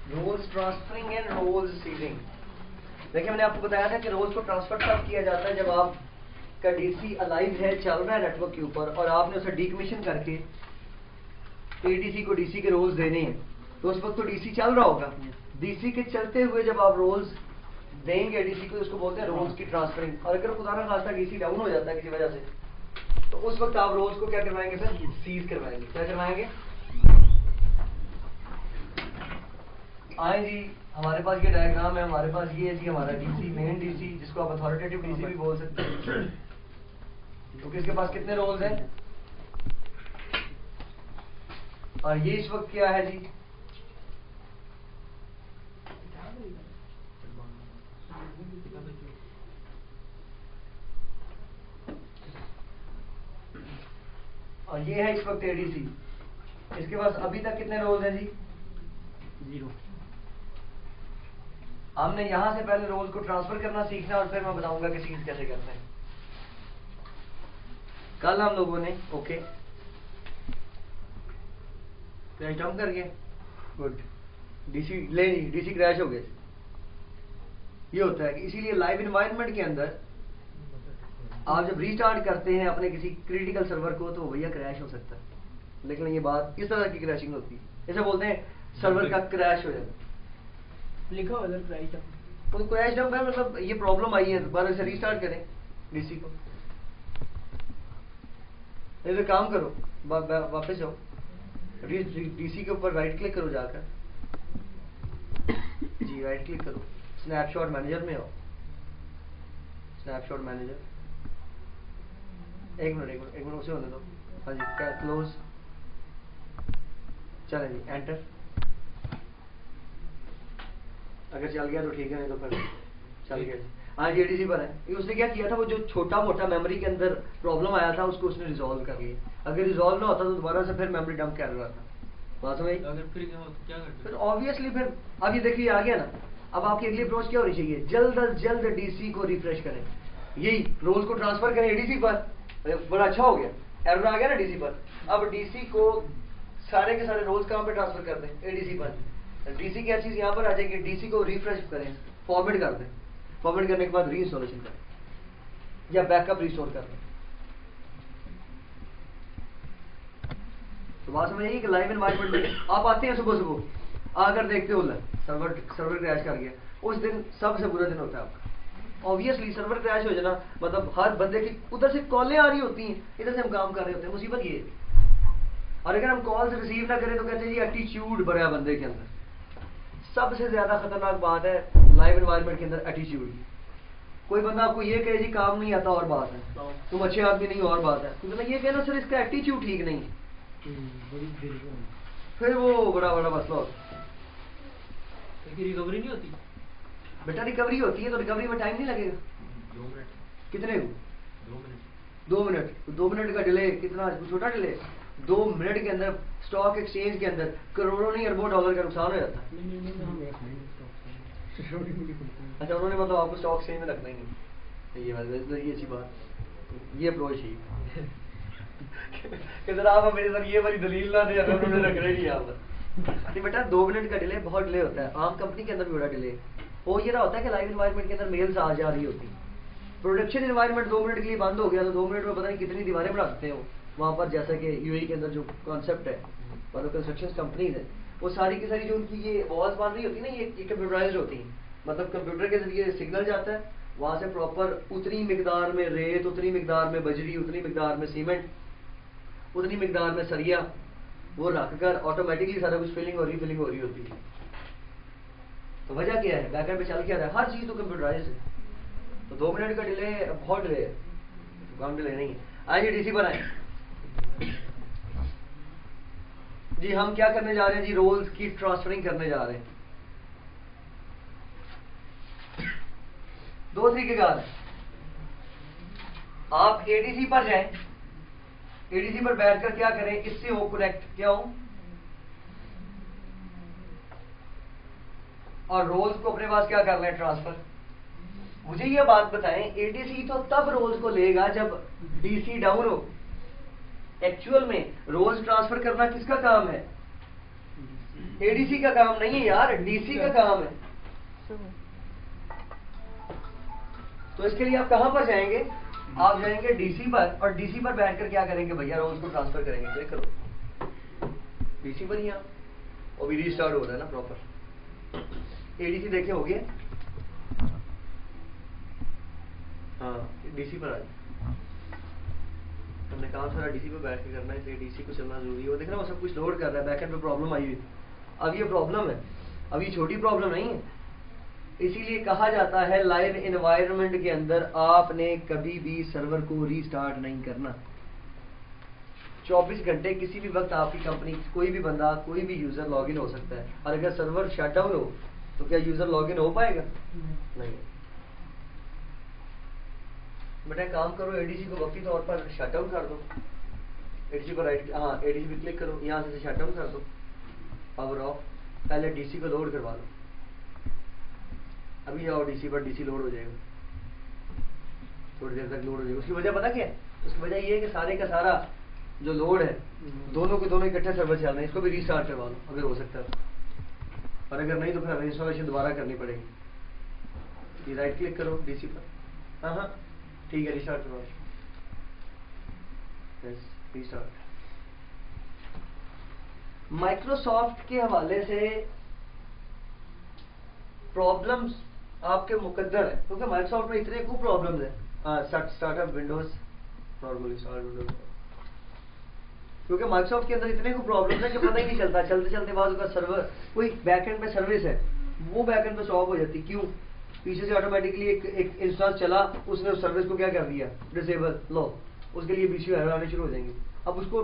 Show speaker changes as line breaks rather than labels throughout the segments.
Roles transferring and roles seizing. देखिए मैंने आपको बताया था कि रोल्स को ट्रांसफर तब किया जाता है जब आपका डीसी अलाइव है, चल रहा है नेटवर्क के ऊपर, और आपने उसे डीकमीशन करके एडीसी को डीसी के रोल्स देने हैं, तो उस वक्त तो डीसी चल रहा होगा। डीसी के चलते हुए जब आप रोल्स देंगे डीसी को, उसको बोलते हैं रोल्स की ट्रांसफरिंग। और अगर खुदा ना खास्ता डीसी डाउन हो जाता है किसी वजह से, तो उस वक्त आप रोल्स को क्या करवाएंगे, फिर सीज करवाएंगे। क्या करवाएंगे? आए जी, हमारे पास ये डायग्राम है, हमारे पास ये है जी हमारा डीसी, मेन डीसी, जिसको आप अथॉरिटेटिव डीसी भी बोल सकते हैं। तो किसके पास कितने रोल्स हैं? और ये इस वक्त क्या है जी? और ये है इस वक्त एडीसी। इसके पास अभी तक कितने रोल्स हैं जी? 0। हमने यहां से पहले रोल्स को ट्रांसफर करना सीखना, और फिर मैं बताऊंगा कि सीज कैसे करते हैं। कल हम लोगों ने ओके क्रैश डाउन कर गए, गुड, डीसी ले डीसी क्रैश हो गए। ये होता है कि इसीलिए लाइव एनवायरनमेंट के अंदर आप जब रीस्टार्ट करते हैं अपने किसी क्रिटिकल सर्वर को, तो भैया क्रैश हो सकता है। लेकिन ये बात इस तरह की क्रैशिंग होती है, इसे बोलते हैं सर्वर का क्रैश हो जाता है।
लिखा हुआ क्रैश डाउन,
तो क्रैश डाउन का मतलब ये प्रॉब्लम आई है, दोबारा से रीस्टार्ट करें डीसी को। ऐसे काम करो, वापस जाओ, डीसी के ऊपर राइट क्लिक करो जाकर, जी राइट क्लिक करो, स्नैपशॉट मैनेजर में आओ, स्नैपशॉट मैनेजर, एक मिनट उसे होने दो। हाँ जी, क्या क्लोज, चलें जी, एंटर। अगर चल गया तो ठीक है, नहीं तो फिर चल गया जी। हाँ जी, एडीसी पर है। उसने क्या किया था, वो जो छोटा मोटा मेमोरी के अंदर प्रॉब्लम आया था उसको उसने रिजॉल्व कर लिया। अगर रिजॉल्व ना होता तो दोबारा से फिर मेमोरी डंप कर रहा था। बात समझ?
अगर फिर क्या करते?
फिर ऑब्वियसली फिर अब ये देखिए आ गया ना। अब आपकी अगली अप्रोच क्या होनी चाहिए? जल्द अज जल्द डीसी को रिफ्रेश करें, यही रोल्स को ट्रांसफर करें एडीसी पर। बड़ा अच्छा हो गया, एरर आ गया ना डीसी पर। अब डीसी को सारे के सारे रोल्स कहाँ पे ट्रांसफर कर दें? एडीसी पर। डीसी की हर चीज यहाँ पर आ जाएगी, डीसी को रिफ्रेश करें, फॉर्मेट कर दें, फॉर्मेट करने के बाद री इंस्टॉलेशन करें या बैकअप रिस्टोर कर दें। तो बात समझ आइए कि लाइव एनवायरनमेंट में आप आते हैं सुबह सुबह, आकर देखते हो सर्वर क्रैश कर गया, उस दिन सबसे बुरा दिन होता है आपका। ऑब्वियसली सर्वर क्रैश हो जाना मतलब हर बंदे की उधर से कॉलें आ रही होती हैं, इधर से हम काम कर रहे होते हैं, मुसीबत ये है। और अगर हम कॉल से रिसीव ना करें तो कहते हैं जी एटीट्यूड भरा है बंदे के अंदर। सबसे ज्यादा खतरनाक बात है लाइव एनवायरनमेंट के अंदर एटीट्यूड। कोई बंदा आपको ये कहे जी काम नहीं आता और बात है, तुम अच्छे आदमी नहीं और बात है, तो ये कहना सर इसका एटीट्यूड ठीक नहीं है, फिर वो बड़ा बड़ा मसला होता है।
रिकवरी नहीं होती
बेटा, रिकवरी होती है तो रिकवरी में टाइम नहीं लगेगा।
2 मिनट।
कितने को?
2 मिनट।
2 मिनट। 2 मिनट का डिले कितना छोटा डिले? 2 मिनट के अंदर स्टॉक एक्सचेंज के अंदर करोड़ों नहीं अरबों डॉलर का नुकसान हो जाता है। अच्छा, उन्होंने मतलब आपको स्टॉक एक्सचेंज में रखना ही नहीं, ये अच्छी बात, ये अप्रोच ही कि जरा आप मेरे साथ ये वाली दलील ना दे, उन्होंने रखना ही नहीं यहाँ पर। नहीं बेटा, 2 मिनट का डिले बहुत डिले होता है, आम कंपनी के अंदर भी बड़ा डिले हो ये रहा होता है कि लाइव एनवायरनमेंट के अंदर मेल्स आ जा रही होती है। प्रोडक्शन एनवायरनमेंट 2 मिनट के लिए बंद हो गया तो 2 मिनट में पता नहीं कितनी दीवारें बना सकते हो वहां पर। जैसा कि यूएई के अंदर जो कॉन्सेप्ट है, मतलब कंस्ट्रक्शन कंपनीज है, वो सारी की सारी जो उनकी ये वॉल्स बन रही होती है ना, ये कंप्यूटराइज्ड होती है। मतलब कंप्यूटर के जरिए सिग्नल जाता है, वहां से प्रॉपर उतनी मिकदार में रेत, उतनी मिकदार में बजरी, उतनी मिकदार में सीमेंट, उतनी मिकदार में सरिया, वो रखकर ऑटोमेटिकली सारा कुछ फिलिंग और रीफिलिंग हो रही होती है। तो वजह क्या है? बैकएंड पे चल क्या रहा है? हर चीज तो कंप्यूटराइज्ड है। तो 2 मिनट का डिले बहुत डिले है, कम डिले नहीं है। आइए डीसी पर आए जी। हम क्या करने जा रहे हैं जी? रोल्स की ट्रांसफरिंग करने जा रहे हैं। 2 तरीके का है। आप एडीसी पर जाएं, एडीसी पर बैठकर क्या करें, इससे हो कनेक्ट, क्या हो, और रोल्स को अपने पास क्या कर लें, ट्रांसफर। मुझे ये बात बताएं, एडीसी तो तब रोल्स को लेगा जब डीसी डाउन हो। एक्चुअल में रोल्स ट्रांसफर करना किसका काम है? एडीसी का काम नहीं है यार, डीसी का काम है। तो इसके लिए आप कहां पर जाएंगे? आप जाएंगे डीसी पर, और डीसी पर बैठकर क्या करेंगे भैया, रोज को ट्रांसफर करेंगे। क्लिक करो डीसी पर ही आप, और भी रीस्टार्ट हो रहा है ना प्रॉपर। एडीसी देखे हो गया? हाँ डीसी पर आ जाए। हमने कहा सारा डीसी पे बैठ के करना है, इसलिए डीसी को चलना जरूरी है। वो देख रहा है वो सब कुछ लोड कर रहा है, बैकएंड पे प्रॉब्लम आई हुई। अब ये प्रॉब्लम है, अब ये छोटी प्रॉब्लम नहीं है। इसीलिए कहा जाता है लाइव एनवायरनमेंट के अंदर आपने कभी भी सर्वर को रीस्टार्ट नहीं करना। 24 घंटे किसी भी वक्त आपकी कंपनी कोई भी बंदा, कोई भी यूजर लॉगिन हो सकता है, और अगर सर्वर शटडाउन हो तो क्या यूजर लॉगिन हो पाएगा? नहीं। बेटा काम करो, एडीसी को वक्ती तौर पर शटडाउन कर दो। एडीसी पर राइट, हाँ एडीसी पे क्लिक करो, यहाँ से शटडाउन कर दो, पावर ऑफ। पहले डीसी को लोड करवा लो। अभी जाओ डीसी पर, डीसी लोड हो जाएगा, थोड़ी देर तक लोड हो जाएगा। उसकी वजह पता क्या है? उसकी वजह ये है कि सारे का सारा जो लोड है, दोनों के दोनों इकट्ठे सर्वर चल रहे हैं। इसको भी रीस्टार्ट करवा लो अगर हो सकता है, और अगर नहीं तो फिर हमें इंस्टॉलेशन दोबारा करनी पड़ेगी। ये राइट क्लिक करो डीसी पर, हाँ हाँ ठीक है, रिस्टार्ट करवा लो। Yes restart. माइक्रोसॉफ्ट के हवाले से प्रॉब्लम्स आपके मुकद्दर है, क्योंकि माइक्रोसॉफ्ट में इतने खूब प्रॉब्लम्स है। Startup Windows normally start Windows, क्योंकि माइक्रोसॉफ्ट के अंदर इतने खूब प्रॉब्लम्स है कि पता ही नहीं चलता। चलते चलते बाद उसका सर्वर, कोई बैकएंड पे सर्विस है, वो बैकएंड पे स्टॉप हो जाती। क्यों? पीछे से ऑटोमेटिकली एक इंस्टांस चला, उसने उस सर्विस को क्या कर दिया, डिसेबल। लो उसके लिए बीसी एरर आने शुरू हो जाएंगे। अब उसको,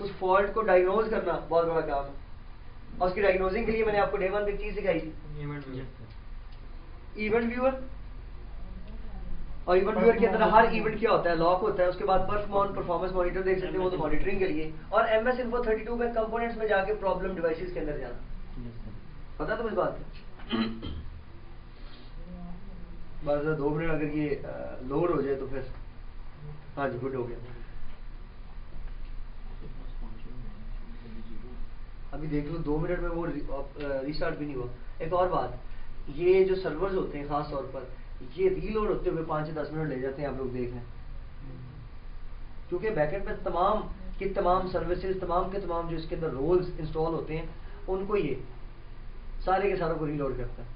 उस फॉल्ट को डायग्नोज करना बहुत बड़ा काम है, और उसकी डायग्नोजिंग के लिए मैंने आपको डे 1 पे एक चीज सिखाई थी, इवेंट व्यूअर। और इवेंट व्यूअर के अंदर हर इवेंट क्या होता है, लॉक होता है। उसके बाद परफॉर्मेंस मॉनिटर देख सकते हैं, वो तो मॉनिटरिंग के लिए। और MS Info 32 में कंपोनेंट्स में जाके प्रॉब्लम डिवाइसेस के अंदर जाना। पता तुम्हें इस बात है? बस 2 मिनट अगर ये लोड हो जाए तो फिर हाँ जी गुड हो गया। अभी देख लो 2 मिनट में वो रीस्टार्ट भी नहीं हुआ। एक और बात, ये जो सर्वर्स होते हैं खास तौर पर, ये रीलोड होते हुए 5 से 10 मिनट ले जाते हैं, आप लोग देख लें। क्योंकि बैकएंड पे तमाम की तमाम सर्विसेज, तमाम के तमाम जो इसके अंदर रोल्स इंस्टॉल होते हैं, उनको ये सारे के सारों को रीलोड करता है।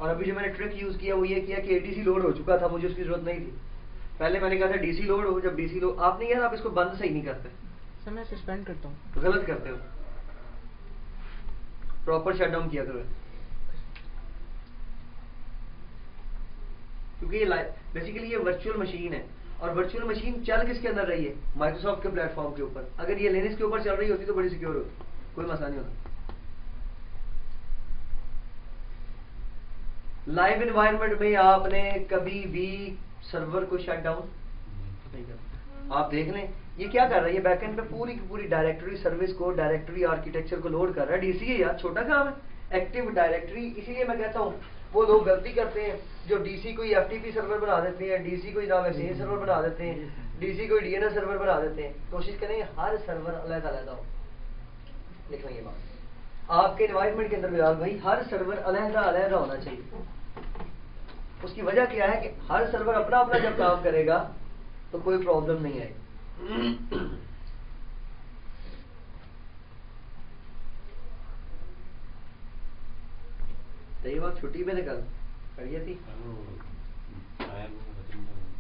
और अभी जो मैंने ट्रिक यूज किया वो ये किया कि एडीसी लोड हो चुका था, मुझे उसकी जरूरत नहीं थी। पहले मैंने कहा था डीसी लोड हो, जब डीसी लोड आप नहीं यार, आप इसको बंद सही नहीं करते
सर, मैं सस्पेंड करता हूँ।
गलत करते हो, प्रॉपर शटडाउन किया करो। क्योंकि ये बेसिकली ये वर्चुअल मशीन है, और वर्चुअल मशीन चल किसके अंदर रही है, माइक्रोसॉफ्ट के प्लेटफॉर्म के ऊपर। अगर ये लिनक्स के ऊपर चल रही होती तो बड़ी सिक्योर होती, कोई मसला नहीं होता। लाइव एनवायरनमेंट में आपने कभी भी सर्वर को शट डाउन नहीं करना। आप देख लें ये क्या कर रहा है, ये बैकएंड पे पूरी की पूरी डायरेक्टरी सर्विस को, डायरेक्टरी आर्किटेक्चर को लोड कर रहा है। डीसी है यार, छोटा काम है, एक्टिव डायरेक्टरी। इसीलिए मैं कहता हूँ वो लोग गलती करते हैं जो डीसी को एफटीपी सर्वर बना देते हैं, डीसी को जनाब एसएएस सर्वर बना देते हैं, डीसी को डीएनएस सर्वर बना देते हैं। कोशिश करें हर सर्वर अलग-अलग हो। लिखना ये बात आपके एनवायरनमेंट के अंदर बिलाल भाई, हर सर्वर अलग-अलग होना चाहिए। उसकी वजह क्या है कि हर सर्वर अपना अपना जब काम करेगा तो कोई प्रॉब्लम नहीं आएगी। तो ये बात छुट्टी पे निकल करिए थी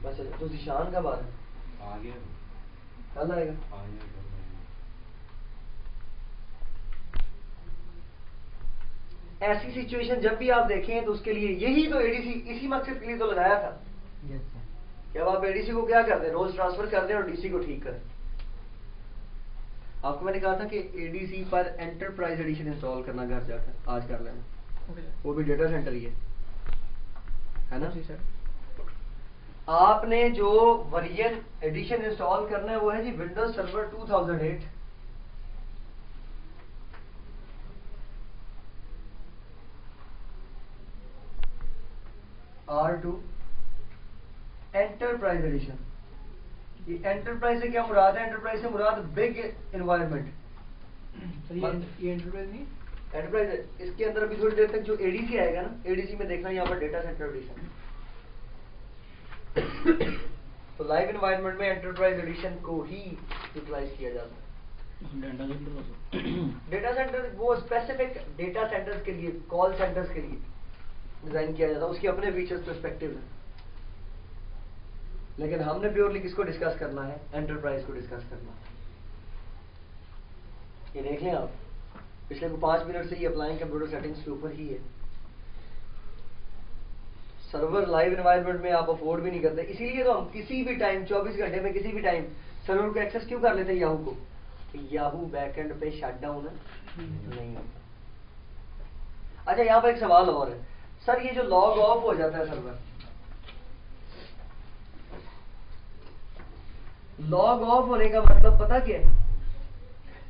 बस। तो निशान कब आ रहा है? कल आएगा। ऐसी सिचुएशन जब भी आप देखें तो उसके लिए यही तो एडीसी इसी मकसद के लिए तो लगाया था। कि अब आप एडीसी को क्या कर दें, रोज ट्रांसफर कर दें और डीसी को ठीक करें। आपको मैंने कहा था कि एडीसी पर एंटरप्राइज एडिशन इंस्टॉल करना घर जाकर आज कर लेना, वो भी डेटा सेंटर ही है ना।
जी सर।
आपने जो वर्जन एडिशन इंस्टॉल करना है वो है जी Windows Server 2008। R2 enterprise edition. ये एंटरप्राइज से क्या मुराद है? एंटरप्राइज से मुराद बिग एनवायरनमेंट।
सर ये एंटरप्राइज नहीं
एंटरप्राइज इसके अंदर अभी थोड़ी देर तक जो एडीसी आएगा ना, एडीसी में देखना यहाँ पर डेटा सेंटर एडिशन। तो लाइव एनवायरनमेंट में एंटरप्राइज एडिशन को ही यूटिलाइज किया जाता है। डेटा सेंटर वो स्पेसिफिक डेटा सेंटर्स के लिए, कॉल सेंटर्स के लिए डिजाइन किया जाता है, उसके अपने फीचर्स पर्सपेक्टिव है। लेकिन हमने प्योरली किसको डिस्कस करना है? एंटरप्राइज को डिस्कस करना है। ये देख लें आप, पिछले 5 मिनट से ये अप्लाइंग कंप्यूटर सेटिंग्स के ऊपर ही है। सर्वर लाइव एनवायरनमेंट में आप अफोर्ड भी नहीं करते, इसीलिए तो हम किसी भी टाइम 24 घंटे में किसी भी टाइम सर्वर को एक्सेस क्यों कर लेते हैं याहू को? याहू बैकएंड पे शटडाउन नहीं होता। अच्छा, यहाँ पर एक सवाल और है सर, ये जो लॉग ऑफ हो जाता है सर्वर, लॉग ऑफ होने का मतलब पता क्या है?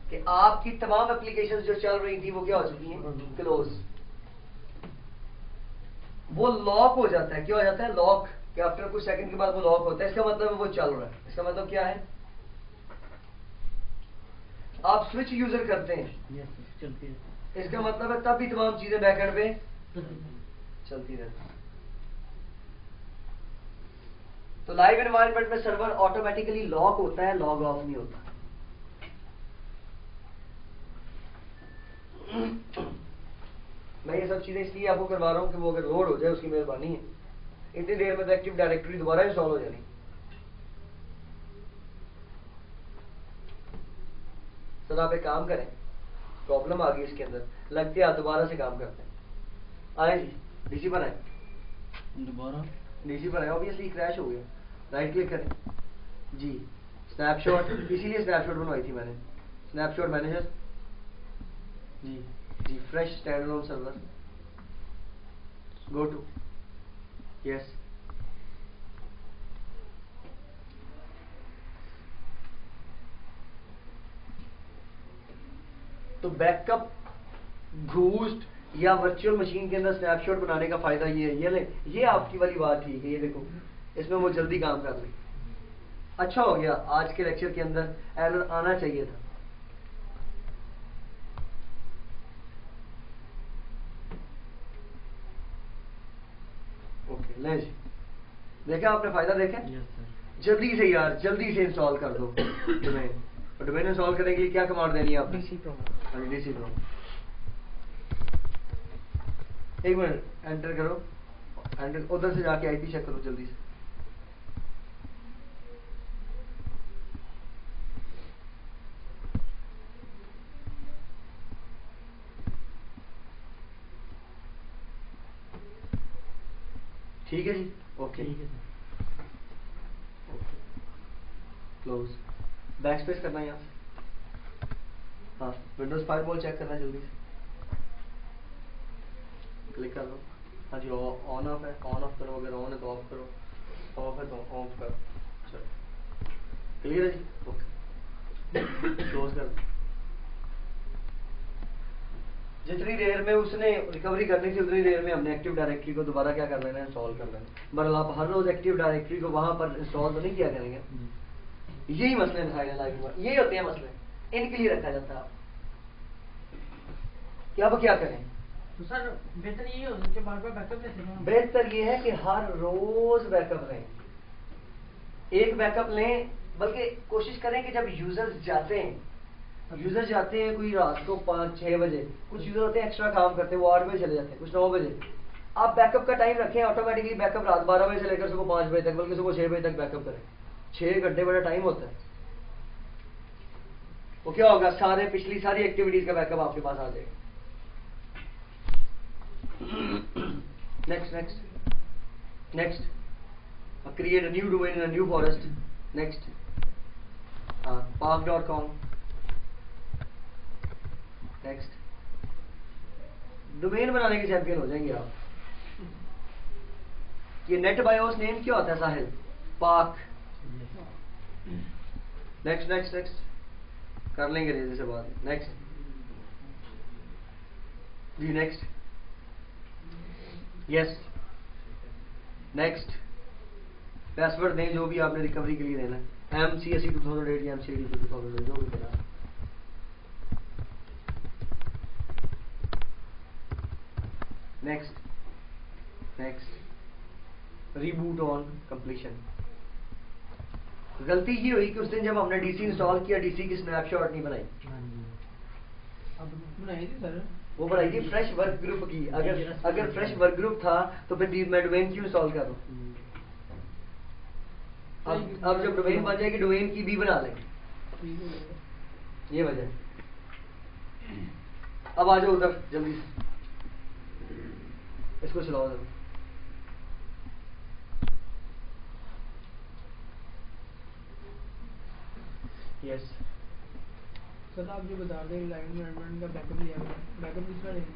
कि आपकी तमाम एप्लीकेशंस जो चल रही थी वो क्या हो चुकी हैं? क्लोज। वो लॉक हो जाता है। क्या हो जाता है? लॉक। कि आफ्टर कुछ सेकंड के बाद वो लॉक होता है। इसका मतलब वो चल रहा है। इसका मतलब क्या है? आप स्विच यूजर करते हैं,
चलती है।
इसका मतलब है तब भी तमाम चीजें बैकएंड पे चलती रहती है। तो लाइव एनवायरनमेंट में सर्वर ऑटोमेटिकली लॉक होता है, लॉग ऑफ नहीं होता। मैं ये सब चीजें इसलिए आपको करवा रहा हूं कि वो अगर लोड हो जाए उसकी मेहरबानी है। इतनी देर में तो एक्टिव डायरेक्टरी दोबारा इंस्टॉल हो जानी। सर आप एक काम करें, प्रॉब्लम आ गई इसके अंदर, लगते आप दोबारा से काम करते हैं। आए जी, डीसी पर आए,
दोबारा
डीसी पर आए। ऑब्वियसली क्रैश हो गया। राइट क्लिक करें जी, स्नैपशॉट, इसीलिए स्नैपशॉट बनवाई थी मैंने। स्नैपशॉट मैनेजर जी जी, fresh standalone server, go to yes. तो बैकअप घूस्ट या वर्चुअल मशीन के अंदर स्नैपशॉट बनाने का फायदा ये है। ये ले, ये आपकी वाली बात ठीक है। ये देखो, इसमें वो जल्दी काम कर ले। अच्छा हो गया, आज के लेक्चर के अंदर एरर आना चाहिए था। ओके ले जी, देखा आपने फायदा देखा? जल्दी से यार, जल्दी से इंस्टॉल कर दो डोमेन। और डोमेन इंस्टॉल करने के लिए क्या कमांड देनी है आपने?
DC pro.
DC pro. एक मिनट, एंटर करो, एंटर, उधर से जाके आईपी चेक करो जल्दी से। ठीक है जी, ओके क्लोज। बैक स्पेस करना है यहाँ से। हाँ, विंडोज फायरवॉल चेक करना है जल्दी से। क्लिक कर लो। हाँ जी, ऑन ऑफ है, ऑन ऑफ करो। अगर ऑन है तो ऑफ करो, ऑफ है तो ऑफ करो। चलो क्लियर है जी, ओके क्लोज कर दो। जितनी देर में उसने रिकवरी करनी थी उतनी देर में हमने एक्टिव डायरेक्टरी को दोबारा क्या कर लेना है? इंस्टॉल कर लेना। मतलब आप हर रोज एक्टिव डायरेक्टरी को वहां पर इंस्टॉल तो नहीं किया करेंगे। यही मसले दिखाए लाइव, यही होते हैं मसले, इनके लिए रखा जाता है। क्या अब क्या करें?
तो सर बेहतर ये हो कि बार बार बैकअप लेते हैं।
बेहतर ये है कि हर रोज बैकअप लें। एक बैकअप लें, बल्कि कोशिश करें कि जब यूजर्स जाते हैं, कोई रात को 5-6 बजे, कुछ यूजर होते हैं एक्स्ट्रा काम करते हैं, वो 8 बजे चले जाते हैं, कुछ 9 बजे। आप बैकअप का टाइम रखें, ऑटोमेटिकली बैकअप रात 12 बजे से लेकर सुबह 5 बजे तक, बल्कि सुबह 6 बजे तक बैकअप करें। 6 घंटे बड़ा टाइम होता है। वो क्या होगा? पिछली सारी एक्टिविटीज का बैकअप आपके पास आ जाएगा। Next create a new domain in a new forest. Next park.com। Next, domain बनाने के चैंपियन हो जाएंगे आप। ये नेट बायोस नेम क्या होता है साहिल? पार्क। नेक्स्ट कर लेंगे रेजे से बाद। नेक्स्ट जी, नेक्स्ट यस। नेक्स्ट पासवर्ड दें जो भी आपने रिकवरी के लिए देना है। MCSE 2008 या MCD 2008 जो भी करा। Next reboot on completion. गलती ये हुई कि उस दिन जब हमने डीसी इंस्टॉल किया, डीसी की स्नैपशॉट नहीं बनाई।
अब बनाई थी सर,
वो बनाई थी फ्रेश वर्क ग्रुप की। अगर फ्रेश वर्क ग्रुप था तो फिर मैं डोमेन क्यों इंस्टॉल करूं? अब जब डोमेन बन जाएगी डोमेन की भी बना लेंगे, ये वजह। अब आ जाओ उधर जल्दी से, इसको चलाओ जरा। यस
सर आप जो बता रहे लाइन मैनेजमेंट का बैकअप लिया हुआ है, बैकअप किस तरह लेंगे?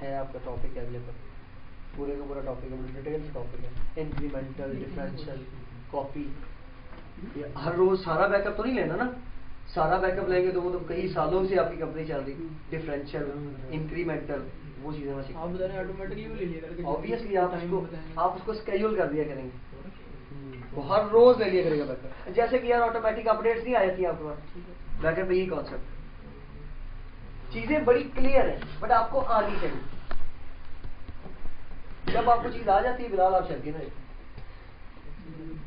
है आपका टॉपिक अवेलेबल, पूरे का पूरा टॉपिक है, डिटेल से टॉपिक है। इंक्रीमेंटल, डिफरेंशियल, कॉपी, ये हर रोज सारा बैकअप तो नहीं लेना ना। सारा बैकअप लेंगे तो वो तो कई सालों से आपकी कंपनी चल रही। डिफरेंशियल, इंक्रीमेंटल, वो चीजें मैं
आप बता रहे ऑटोमेटिकली वो ले लिया करके।
ऑब्वियसली आप उसको स्केड्यूल कर दिया करेंगे, वो हर रोज ले लिया करेगा बैकअप। जैसे कि यार ऑटोमेटिक अपडेट्स नहीं आ जाती आपके पास, बैकअप में यही कॉन्सेप्ट। चीजें बड़ी क्लियर है बट आपको आनी चाहिए। जब आपको चीज आ जाती है बिलाल आप चलती ना।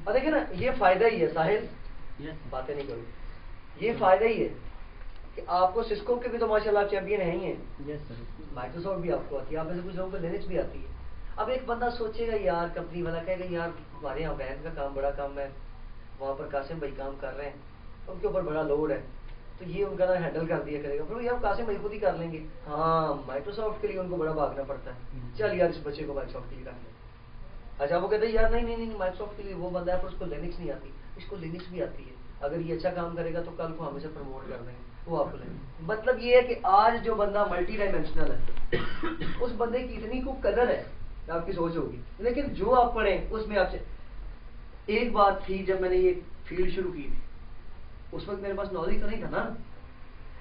और देखिए ना, ये फायदा ही है साहिल, बातें नहीं करो, ये फायदा ही है कि आपको सिस्को के भी तो माशाल्लाह चैंपियन है ही है। माइक्रोसॉफ्ट भी आपको आती है, आप में से कुछ लोगों को लिनक्स भी आती है। अब एक बंदा सोचेगा यार, कंपनी वाला कहेगा यार हमारे यहाँ बैंक का काम बड़ा काम है, वहां पर कासिम भाई काम कर रहे हैं, उनके ऊपर बड़ा लोड है, तो ये उनका ना हैंडल कर दिया करेगा। फिर यार कासिम भाई खुद ही कर लेंगे। हाँ, माइक्रोसॉफ्ट के लिए उनको बड़ा भागना पड़ता है। चल यार इस बच्चे को माइक्रोसॉफ्ट के लिए रख ले। अच्छा वो कहते हैं यार नहीं नहीं नहीं माइक्रोसॉफ्ट के लिए वो बंदा है पर उसको लिनक्स नहीं आती, इसको लिनक्स भी आती है, अगर ये अच्छा काम करेगा तो कल को हमें से प्रमोट कर देंगे, वो आपको लेंगे। मतलब ये है कि आज जो बंदा मल्टी डायमेंशनल है उस बंदे की इतनी को कदर है, आपकी सोच होगी। लेकिन जो आप पढ़े उसमें आपसे एक बात थी, जब मैंने ये फील्ड शुरू की थी उस वक्त मेरे पास नॉलेज तो नहीं था ना,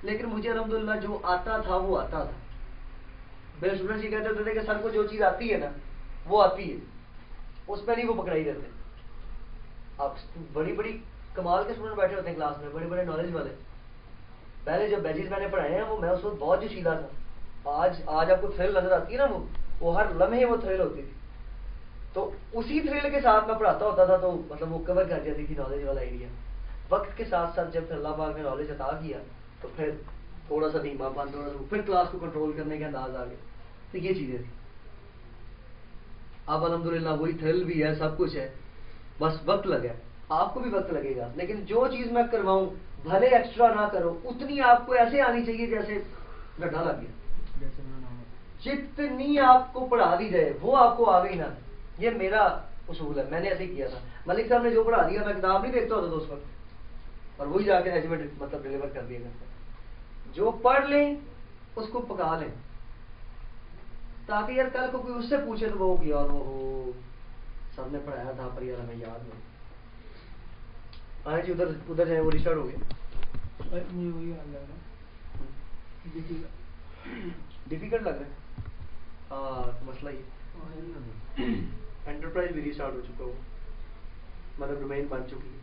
लेकिन मुझे अल्हम्दुलिल्लाह जो आता था वो आता था। मेरे स्टूडेंट्स ये कहते थे कि सर को जो चीज आती है ना वो आती है, उसमें नहीं वो पकड़ाई देते। आप बड़ी बड़ी कमाल के स्टूडेंट बैठे होते हैं क्लास में, बड़े बड़े नॉलेज वाले। पहले जब बैचेस मैंने पढ़ाए हैं वो मैं उस वक्त बहुत जोशीला था। आज आपको थ्रिल नजर आती है ना, वो हर लम्हे वो थ्रिल होती थी। तो उसी थ्रिल के साथ मैं पढ़ाता होता था, तो मतलब वो कवर कर जाती थी नॉलेज वाला एरिया। वक्त के साथ साथ जब अल्लाह पाक ने नॉलेज अता किया तो फिर थोड़ा सा धीमापन, थोड़ा सा फिर क्लास को कंट्रोल करने के अंदाज आ गए। तो ये चीजें थी। अब अल्हम्दुलिल्लाह वही थ्रिल भी है, सब कुछ है, बस वक्त लगे। आपको भी वक्त लगेगा, लेकिन जो चीज मैं करवाऊं भले एक्स्ट्रा ना करो, उतनी आपको ऐसे आनी चाहिए जैसे गड्ढा लग गया। जितनी आपको पढ़ा दी जाए वो आपको आ गई ना, ये मेरा उसूल है। मैंने ऐसे ही किया था। मलिक साहब ने जो पढ़ा दिया मैं किताब नहीं देखता होता था उस वक्त, और वही जाके रेजिमेंट मतलब डिलीवर कर दिया करता। जो पढ़ लें उसको पका लें, ताकि यार कल को कोई उससे पूछे तो वो यार वो सर ने पढ़ाया था पर यार हमें याद नहीं। जी उधर उधर जाए, वो रिस्टार्ट हो गया।
मुझे वही हाल लग रहा है,
डिफिकल्ट लग रहा है। हाँ मसला ही एंटरप्राइज भी रिस्टार्ट हो चुका हो, मतलब डोमेन बन चुकी है।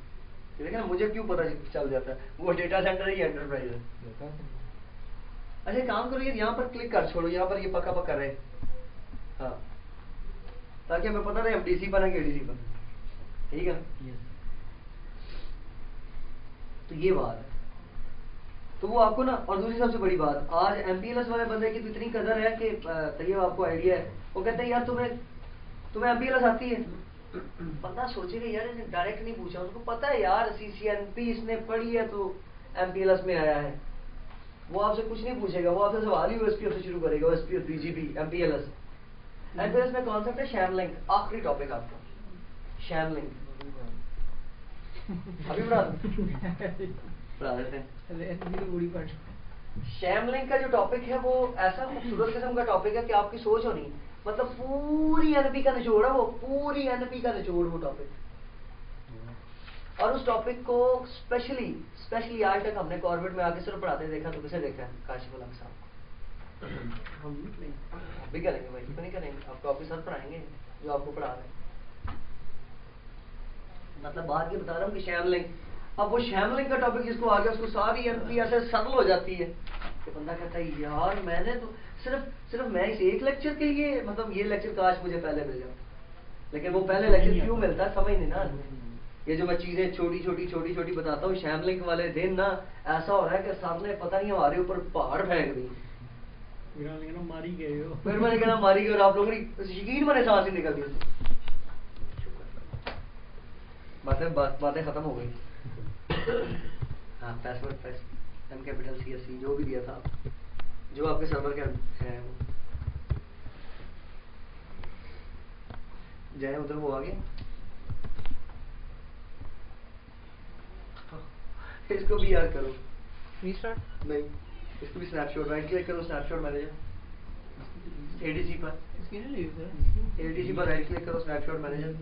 लेकिन मुझे क्यों पता चल जाता है वो डेटा सेंटर ही एंटरप्राइज है। अच्छा काम करो यार, यहाँ पर क्लिक कर छोड़ो, यहाँ पर ये पक्का पक्का रहे, हाँ, ताकि हमें पता रहे हम डीसी पर है कि डीसी पर। ठीक है, तो ये बात है। तो वो आपको ना, और दूसरी सबसे बड़ी बात, आज एमपीएलएस वाले बंदे की तो इतनी कदर है कि तैयब आपको आइडिया है, वो कहते हैं यार तुम्हें एमपीएलएस आती है। बंदा सोचेगा यार इसने डायरेक्ट नहीं पूछा, उसको पता है यार सीसीएनपी इसने पढ़ी है तो एमपीएलएस में आया है। वो आपसे कुछ नहीं पूछेगा, वो आपसे सवाल ही ओएसपीएफ से शुरू करेगा। OSPF, BGP, MPLS. एमपीएलएस में कॉन्सेप्ट है शैम लिंक। आखिरी टॉपिक आपका शैम लिंक। अभी पढ़ा देते हैं। शैम लिंक का जो टॉपिक है वो ऐसा खूबसूरत किस्म का टॉपिक है कि आपकी सोच होनी, मतलब पूरी एनपी का निचोड़ है वो, पूरी एनपी का निचोड़ वो टॉपिक। और उस टॉपिक को स्पेशली आज तक हमने कॉर्बेट में आके सिर्फ पढ़ाते देखा तो किसे देखा है? काशिफुल हक साहब को। हम भी करेंगे भाई, क्यों नहीं करेंगे? आपको ऑफिसर पढ़ाएंगे जो आपको पढ़ा रहे हैं। मतलब बात ये बता रहा हूँ कि शैमलिंग, अब वो शैमलिंग का टॉपिक जिसको आ गया उसको सारी एनपी ऐसे सरल हो जाती है कि बंदा कहता है यार मैंने तो सिर्फ मैं इस एक लेक्चर के लिए, मतलब ये लेक्चर काश मुझे पहले मिल जाता, लेकिन वो पहले लेक्चर क्यों मिलता है समझ नहीं ना। ये जो मैं चीजें छोटी छोटी बताता हूँ, शैमलिंग वाले दिन ना ऐसा हो रहा है कि सामने पता नहीं हमारे ऊपर पहाड़ फेंक दी,
मारी गए हो।
फिर मैंने कहना मारी गई और आप लोगों ने यकीन मैंने सांस ही निकल दी। बातें खत्म हो गई। हाँ पासवर्ड एम कैपिटल CSC जो भी दिया था, जो आपके सर्वर का है जाए उधर, वो आ गया। इसको भी याद करो,
रीस्टार्ट
नहीं इसको भी स्नैपशॉट, राइट क्लिक करो स्नैपशॉट मैनेजर ADC पर,
इसकी नहीं ली सर।
ADC पर राइट क्लिक करो स्नैपशॉट मैनेजर,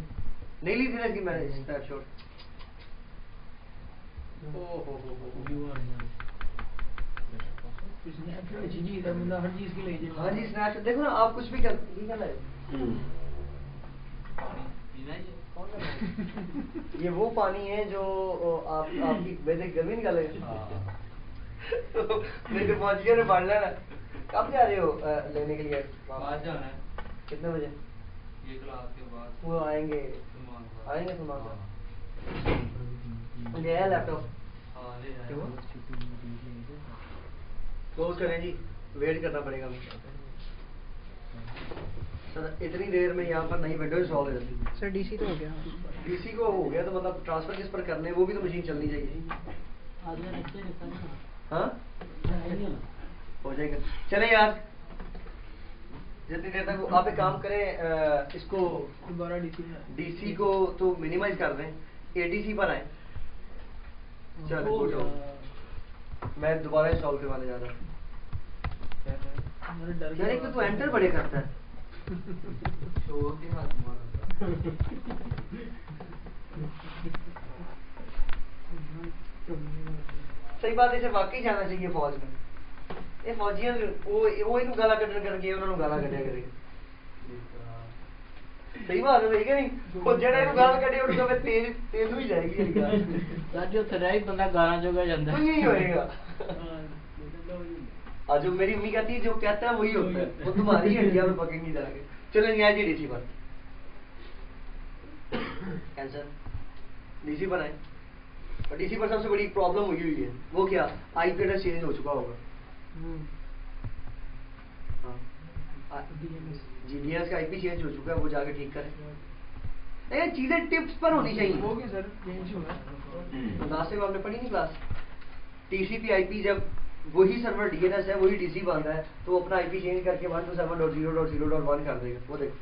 नहीं ली थी ना इसकी मैंने स्नैपशॉट। ओहो
जी बंदा हर चीज के लिए
हाँ जी स्नैपशॉट देखो ना, आप कुछ भी कर ये वो पानी है जो आपकी वैसे गर्मी निकालेगा। मेरे फौजियों ने बांटना ना। कब जा रहे हो लेने के लिए?
आज जाना है।
कितने बजे?
ये क्लास के बाद
वो आएंगे ले आया लैपटॉप?
हाँ ले जाएगा।
क्लोज करें जी, वेट करना पड़ेगा सर। इतनी देर में यहाँ पर नई विंडो इंस्टॉल हो जाती।
सर डीसी तो हो गया।
डीसी को हो गया तो मतलब ट्रांसफर किस पर करने, वो भी तो मशीन चलनी चाहिए। हाँ हो जाएगा, चले यार जितनी देर तक आप एक काम करें, इसको
दोबारा
डीसी को तो मिनिमाइज कर दें, ADC पर आए। चलो गुड हो, मैं दोबारा इंस्टॉल करवाने जा रहा हूँ। यार एक तो तू एंटर बड़े करता है।
शोर के हाथ मारा।
सही बात है, इसे वाकई जाना चाहिए फौज में। ये फौजियां वो इनको गाला कटन करके उन्होंने गाला कटिया करेगा। सही बात है, सही कि नहीं? वो जेड़ा इनको गाल कटे उनको मैं तेज हुई जाएगी ये गाल।
सर जो थराई बंदा गाना जोगा ਜਾਂਦਾ
तो यही होएगा। आज जो मेरी अम्मी कहती है जो कहता है वही होता है, वो तुम्हारी इंडिया में पकेंगी जाके। चलो न्याय जी डीसी पर कैंसर, डीसी पर आए। और डीसी पर सबसे बड़ी प्रॉब्लम हुई है, वो क्या? IP एड्रेस चेंज हो चुका होगा। GDS का IP चेंज हो चुका है, वो जाके ठीक करें। ये चीजें टिप्स पर होनी चाहिए।
हो गया सर, चेंज हुआ।
लास्ट टाइम आपने पढ़ी नहीं क्लास? TCP IP जब वही सर्वर DNS है, वही DC बंद है, तो वो अपना IP चेंज करके 127.0.0.1 कर देगा। वो देखो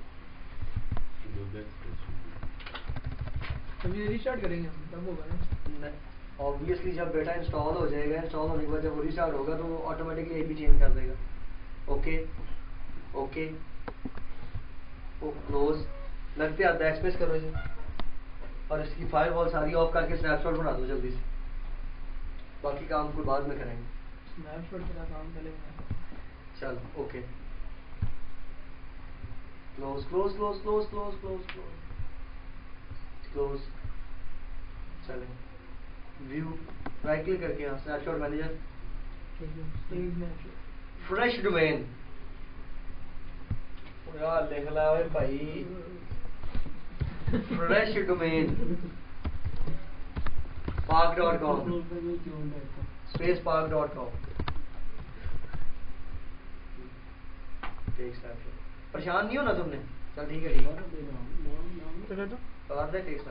अभी रिस्टार्ट करेंगे हम, तब होगा ना।
ऑब्वियसली जब डेटा इंस्टॉल हो जाएगा, इंस्टॉल होने के बाद जब वो रिस्टार्ट होगा तो वो ऑटोमेटिकली IP चेंज कर देगा। ओके ओके ओ क्लोज, लगते आता है एक्सप्रेस करो इसे, और इसकी फायरवॉल सारी ऑफ करके स्नैपशॉट बना दो जल्दी से, बाकी काम को बाद में करेंगे।
स्नैपशॉट तेरा काम चलेगा।
चल okay, close close close close close close close close. चले व्यू राइट क्लिक करके यहाँ स्नैपशॉट मैनेजर, फ्रेश डोमेन यार लिख ला भाई, fresh domain park.com space park.com। परेशान नहीं हो ना तुमने? चल ठीक है, ठीक है कर दे टेक्स्ट।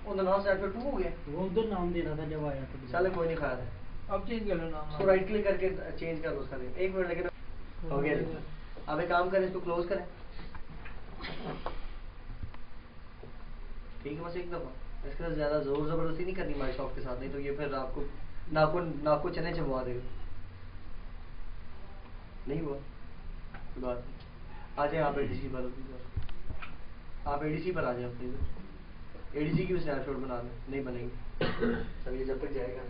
उधर नाम से 2 हो गया,
वो उधर नाम देना था जब आया था।
चलो कोई नहीं, खाया है।
अब चेंज कर लो नाम।
उसको राइट क्लिक करके चेंज कर लो उसका नेम। 1 मिनट लेकिन हो गया। अब एक काम करें, इसको क्लोज करें। ठीक है, बस एक दफा। इसके साथ ज्यादा जोर जबरदस्ती नहीं करनी माइक्रोसॉफ्ट के साथ, नहीं तो ये फिर आपको नाको चने चबवा देगा। नहीं हुआ बात, आ जाए आप ADC पर, आप ADC पर आ जाए अपने इधर। ADC की भी स्नैपशॉट बना दें, नहीं बनेगी। चलिए जब तक जाएगा।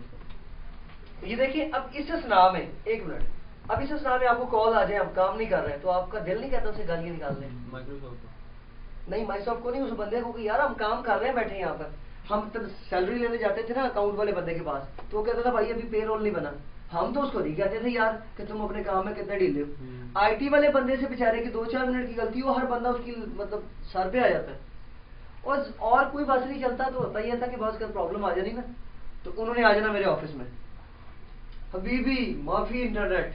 ये देखिए अब इस नाम है, 1 मिनट, अभी से सामने आपको कॉल आ जाए, हम काम नहीं कर रहे हैं, तो आपका दिल नहीं कहता उसे गालियां निकालने?
माइक्रोसॉफ्ट
नहीं, माइक्रोसॉफ्ट को नहीं, उस बंदे को कि यार हम काम कर रहे हैं बैठे यहाँ पर। हम तब सैलरी लेने जाते थे ना अकाउंट वाले बंदे के पास, तो वो कहता था भाई अभी पे रोल नहीं बना। हम तो उसको नहीं कहते थे यार कि तुम अपने काम में कितने ढीले हो। आईटी वाले बंदे से बेचारे की 2-4 मिनट की गलती हो, हर बंदा उसकी मतलब सर पे आ जाता है। और कोई बस नहीं चलता तो होता ही था कि बस का प्रॉब्लम आ जानी ना, तो उन्होंने आ जाना मेरे ऑफिस में, हबीबी माफी इंटरनेट।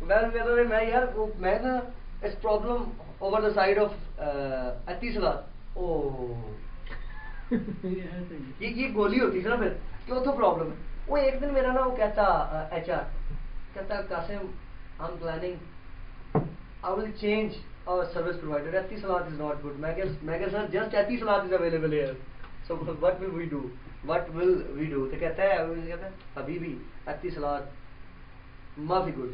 मैं यार वो मैं ना इस problem over the side of Etisalat. ओह ये गोली होती है ना फिर, क्यों तो प्रॉब्लम है। वो एक दिन मेरा ना वो कहता HR कहता Qasim I am planning I will change our service provider, Etisalat is not good. मैं क्या sir just Etisalat is available here, so what will we do. तो कहता है हबीबी एतिसलात माफी गुड।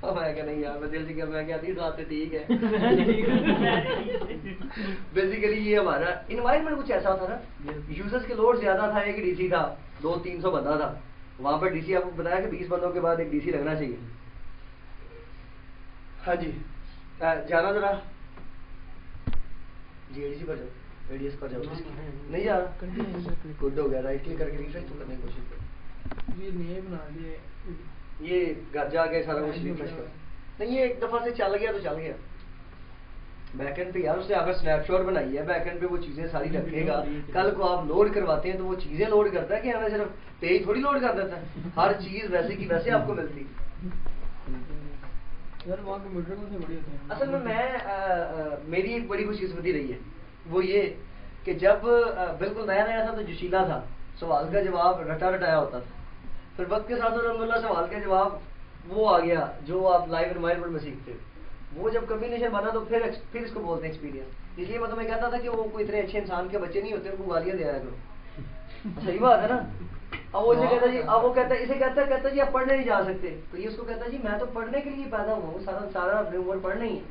और मैं क्या नहीं यार, मैं दिल से क्या, मैं क्या एतिसलात से ठीक है। बेसिकली ये हमारा इन्वायरमेंट कुछ ऐसा था ना, यूजर्स के लोड ज्यादा था, एक DC था, 200-300 बंदा था वहां पर। DC आपको बताया कि 20 बंदों के बाद एक DC लगना चाहिए। हाँ जी, जाना जरा जी ADC पर जाओ, ADS पर जाओ। नहीं जा रहा, गुड हो गया, राइट क्लिक करके रिफ्रेश तो करने की कोशिश करो।
ये नए बना दिए,
ये घर जाके सारा कुछ रिफ्रेश कर। नहीं, ये एक दफा से चल गया तो चल गया। बैकएंड पे यार उसने अगर स्नैपशॉट बनाई है, बैकएंड पे वो चीजें सारी रखेगा, कल को आप लोड करवाते हैं तो वो चीजें लोड करता है कि हमें सिर्फ पेज थोड़ी लोड कर देता है, हर चीज वैसे की वैसे आपको मिलती।
यार वहाँ कंप्यूटर कौन से बड़े होते हैं?
असल में मैं मेरी एक बड़ी खुशकिस्मती रही है, वो ये कि जब बिल्कुल नया नया था तो जोशीला था, सवाल का जवाब रटा रटाया होता था। फिर वक्त के साथ अल्हम्दुलिल्लाह सवाल का जवाब वो आ गया जो आप लाइव एनवायरनमेंट में सीखते हो। वो जब कम्बिनेशन बना तो फिर इसको बोलते हैं एक्सपीरियंस। इसलिए मैं तुम्हें कहता था कि वो कोई इतने अच्छे इंसान के बच्चे नहीं होते, उनको गालियां दे आया करो। सही बात है ना। अब वो इसे कहता जी, अब वो कहता इसे कहता जी आप पढ़ने नहीं जा सकते, तो ये उसको कहता जी मैं तो पढ़ने के लिए पैदा हुआ हूँ, सारा अपनी उम्र पढ़ना ही है,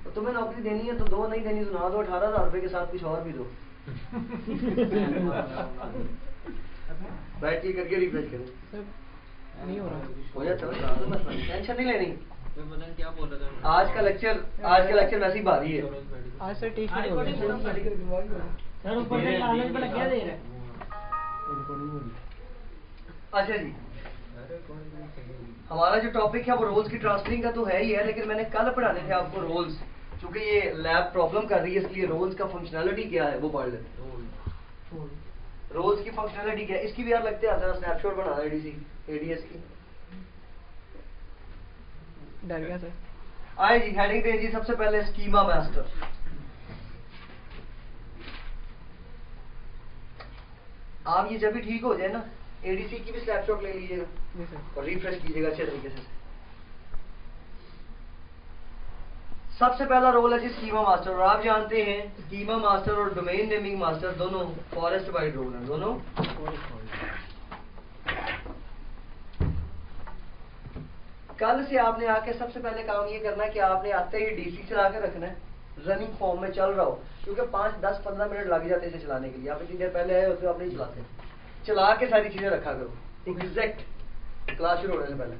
तो तुम्हें नौकरी देनी है तो दो, नहीं देनी तो ना दो, 18,000 रुपए के साथ कुछ और भी दो। राइट क्लिक करके रिफ्रेश करो,
नहीं हो रहा,
हो जाता है, टेंशन नहीं लेनी।
क्या बोल रहा था?
आज का लेक्चर वैसे ही भारी है।
आज से ठीक ही हो गया।
सर ऊपर से कागज पे लग गया दे रहा है।
अच्छा जी, हमारा जो टॉपिक है वो रोल्स की ट्रांसफरिंग का तो है ही है, लेकिन मैंने कल पढ़ाने थे आपको रोल्स, क्योंकि ये लैब प्रॉब्लम कर रही है, इसलिए रोल्स का फंक्शनैलिटी क्या है वो पढ़ लेते हैं। रोल्स की फंक्शनैलिटी क्या है, इसकी भी यार लगते हैं जरा स्नैपशॉट बना ADS की।
डर गया सर।
आए जी, हेडिंग दे जी सबसे पहले स्कीमा मास्टर। आप ये जब भी ठीक हो जाए ना, ADC की भी स्नैपशॉट ले लीजिएगा और रिफ्रेश कीजिएगा अच्छे तरीके से। सबसे पहला रोल है जी स्कीमा मास्टर, और आप जानते हैं स्कीमा मास्टर और डोमेन नेमिंग मास्टर दोनों फॉरेस्ट वाइड रोल हैं, दोनों। कल से आपने आके सबसे पहले काम ये करना है कि आपने आते ही DC चला के रखना है, रनिंग फॉर्म में चल रहा हो, क्योंकि 5, 10, 15 मिनट लग जाते हैं इसे चलाने के लिए। आप इतनी देर पहले आए होते हो, आप नहीं चलाते, चला के सारी चीजें रखा करो एग्जैक्ट क्लास शुरू होने से पहले।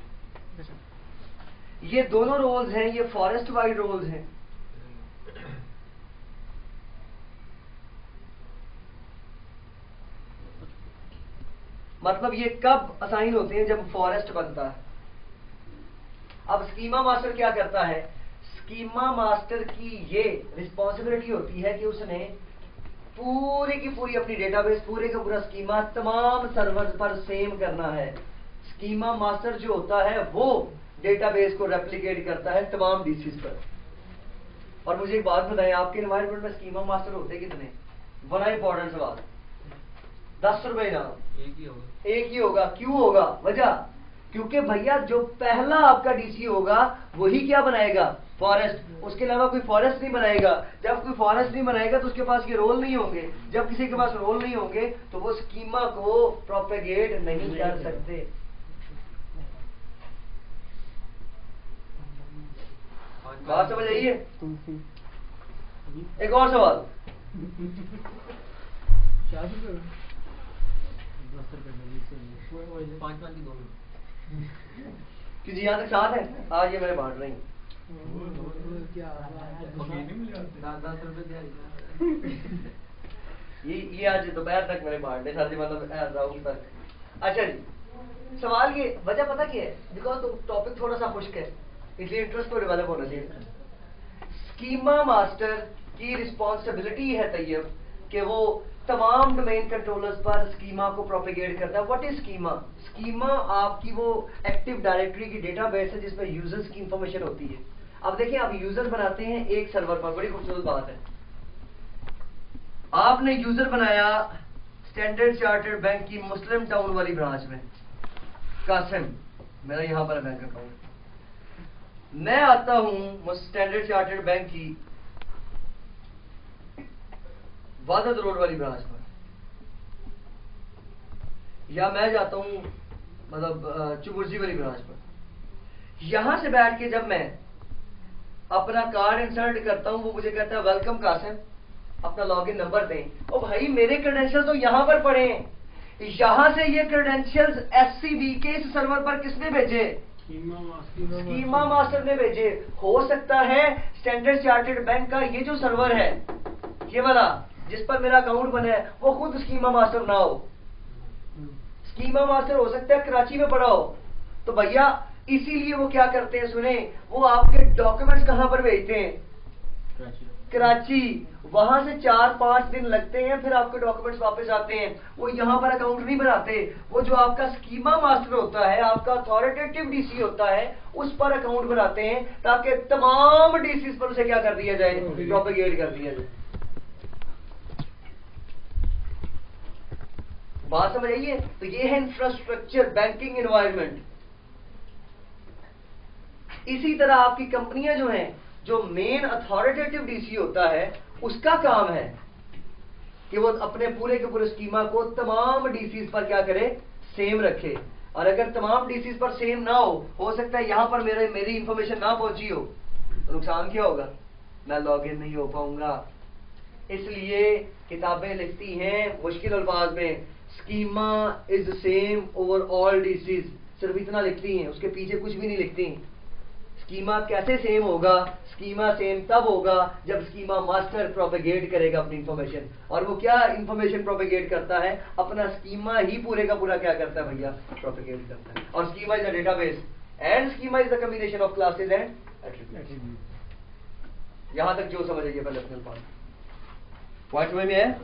ये दोनों रोल्स हैं, ये फॉरेस्ट वाइड रोल्स हैं। मतलब ये कब असाइन होते हैं, जब फॉरेस्ट बनता है। अब स्कीमा मास्टर क्या करता है, स्कीमा मास्टर की ये रिस्पॉन्सिबिलिटी होती है कि उसने पूरी की पूरी अपनी डेटाबेस, पूरे का पूरा स्कीमा तमाम सर्वर्स पर सेम करना है। स्कीमा मास्टर जो होता है वो डेटाबेस को रेप्लिकेट करता है तमाम DCs पर। और मुझे एक बात बताएं, आपके एनवायरनमेंट में स्कीमा मास्टर होते कितने? बड़ा इंपॉर्टेंट सवाल। 10 रुपए इनाम, एक ही होगा। क्यों होगा? वजह, क्योंकि भैया जो पहला आपका DC होगा वही क्या बनाएगा, फॉरेस्ट। उसके अलावा कोई फॉरेस्ट नहीं बनाएगा। जब कोई फॉरेस्ट नहीं बनाएगा तो उसके पास ये रोल नहीं होंगे। जब किसी के पास रोल नहीं होंगे तो वो स्कीमा को प्रोपेगेट नहीं कर सकते। बात समझ आइए? एक और सवाल।
4 रुपए
5 की 2 मिनट।
कि जी यहाँ तक साथ है, आज ये मैंने बांट रही हूँ।
क्या बात है।
10-10 रुपए दिया
ये आज दोपहर तक मैंने बांटे साथी, मतलब राउंड तक। अच्छा जी, सवाल ये वजह पता क्या है, बिकॉज टॉपिक थोड़ा सा खुश्क है, इसलिए इंटरेस्ट तो डेवलप होना चाहिए। स्कीमा मास्टर की रिस्पॉन्सिबिलिटी है तैयब कि वो तमाम डोमेन कंट्रोलर्स पर स्कीमा को प्रोपेगेट करता है। What is schema? स्कीमा आपकी वो एक्टिव डायरेक्टरी की डेटाबेस है जिसमें यूजर्स की इंफॉर्मेशन होती है। अब देखिए, आप यूजर बनाते हैं एक सर्वर पर, बड़ी खूबसूरत बात है, आपने यूजर बनाया स्टैंडर्ड चार्टर्ड बैंक की मुस्लिम टाउन वाली ब्रांच में, कासिम मेरा यहां पर बैंक अकाउंट। मैं आता हूं स्टैंडर्ड चार्टर्ड बैंक की वादत रोड वाली ब्रांच पर, या मैं जाता हूं मतलब चुबुर्जी वाली ब्रांच पर। यहां से बैठ के जब मैं अपना कार्ड इंसर्ट करता हूं, वो मुझे कहता है वेलकम कासिम, अपना लॉगिन नंबर दें। ओ भाई, मेरे क्रेडेंशियल तो यहां पर पड़े हैं, यहां से ये क्रेडेंशियल्स एससीबी के इस सर्वर पर किसने भेजे? स्कीमा मास्टर ने भेजे। हो सकता है स्टैंडर्ड चार्टर्ड बैंक का ये जो सर्वर है, ये वाला जिस पर मेरा अकाउंट बना है, वो खुद स्कीमा मास्टर ना हो। स्कीमा मास्टर हो सकता है कराची में पड़ा हो। तो भैया इसीलिए वो क्या करते हैं, सुने, वो आपके डॉक्यूमेंट्स कहां पर भेजते हैं? कराची। वहां से 4-5 दिन लगते हैं, फिर आपके डॉक्यूमेंट्स वापस आते हैं। वो यहां पर अकाउंट नहीं बनाते, वो जो आपका स्कीमा मास्टर होता है, आपका अथॉरिटेटिव डीसी होता है, उस पर अकाउंट बनाते हैं ताकि तमाम डीसीज पर उसे क्या कर दिया जाए? प्रोपेगेट कर दिया जाए। बात समझ आइए? तो ये है इंफ्रास्ट्रक्चर, बैंकिंग एनवायरनमेंट। इसी तरह आपकी कंपनियां जो हैं, जो मेन अथॉरिटेटिव डीसी होता है, उसका काम है कि वो अपने पूरे के पूरे स्कीमा को तमाम डीसीज पर क्या करे? सेम रखे। और अगर तमाम डीसीज पर सेम ना हो सकता है यहां पर मेरी इंफॉर्मेशन ना पहुंची हो, तो नुकसान क्या होगा? मैं लॉग इन नहीं हो पाऊंगा। इसलिए किताबें लिखती हैं मुश्किल अल्फाज में, schema is same over all DCs, सिर्फ इतना लिखती हैं, उसके पीछे कुछ भी नहीं लिखती। स्कीमा कैसे सेम होगा? स्कीमा सेम तब होगा जब स्कीमा मास्टर प्रोपेगेट करेगा अपनी इंफॉर्मेशन। और वो क्या इंफॉर्मेशन प्रोपेगेट करता है? अपना स्कीमा ही पूरे का पूरा क्या करता है भैया? प्रोपेगेट करता है। और schema is a database and schema is the combination of classes and attributes. यहां तक जो समझ आइए पहले अपने पॉइंट समझ में है?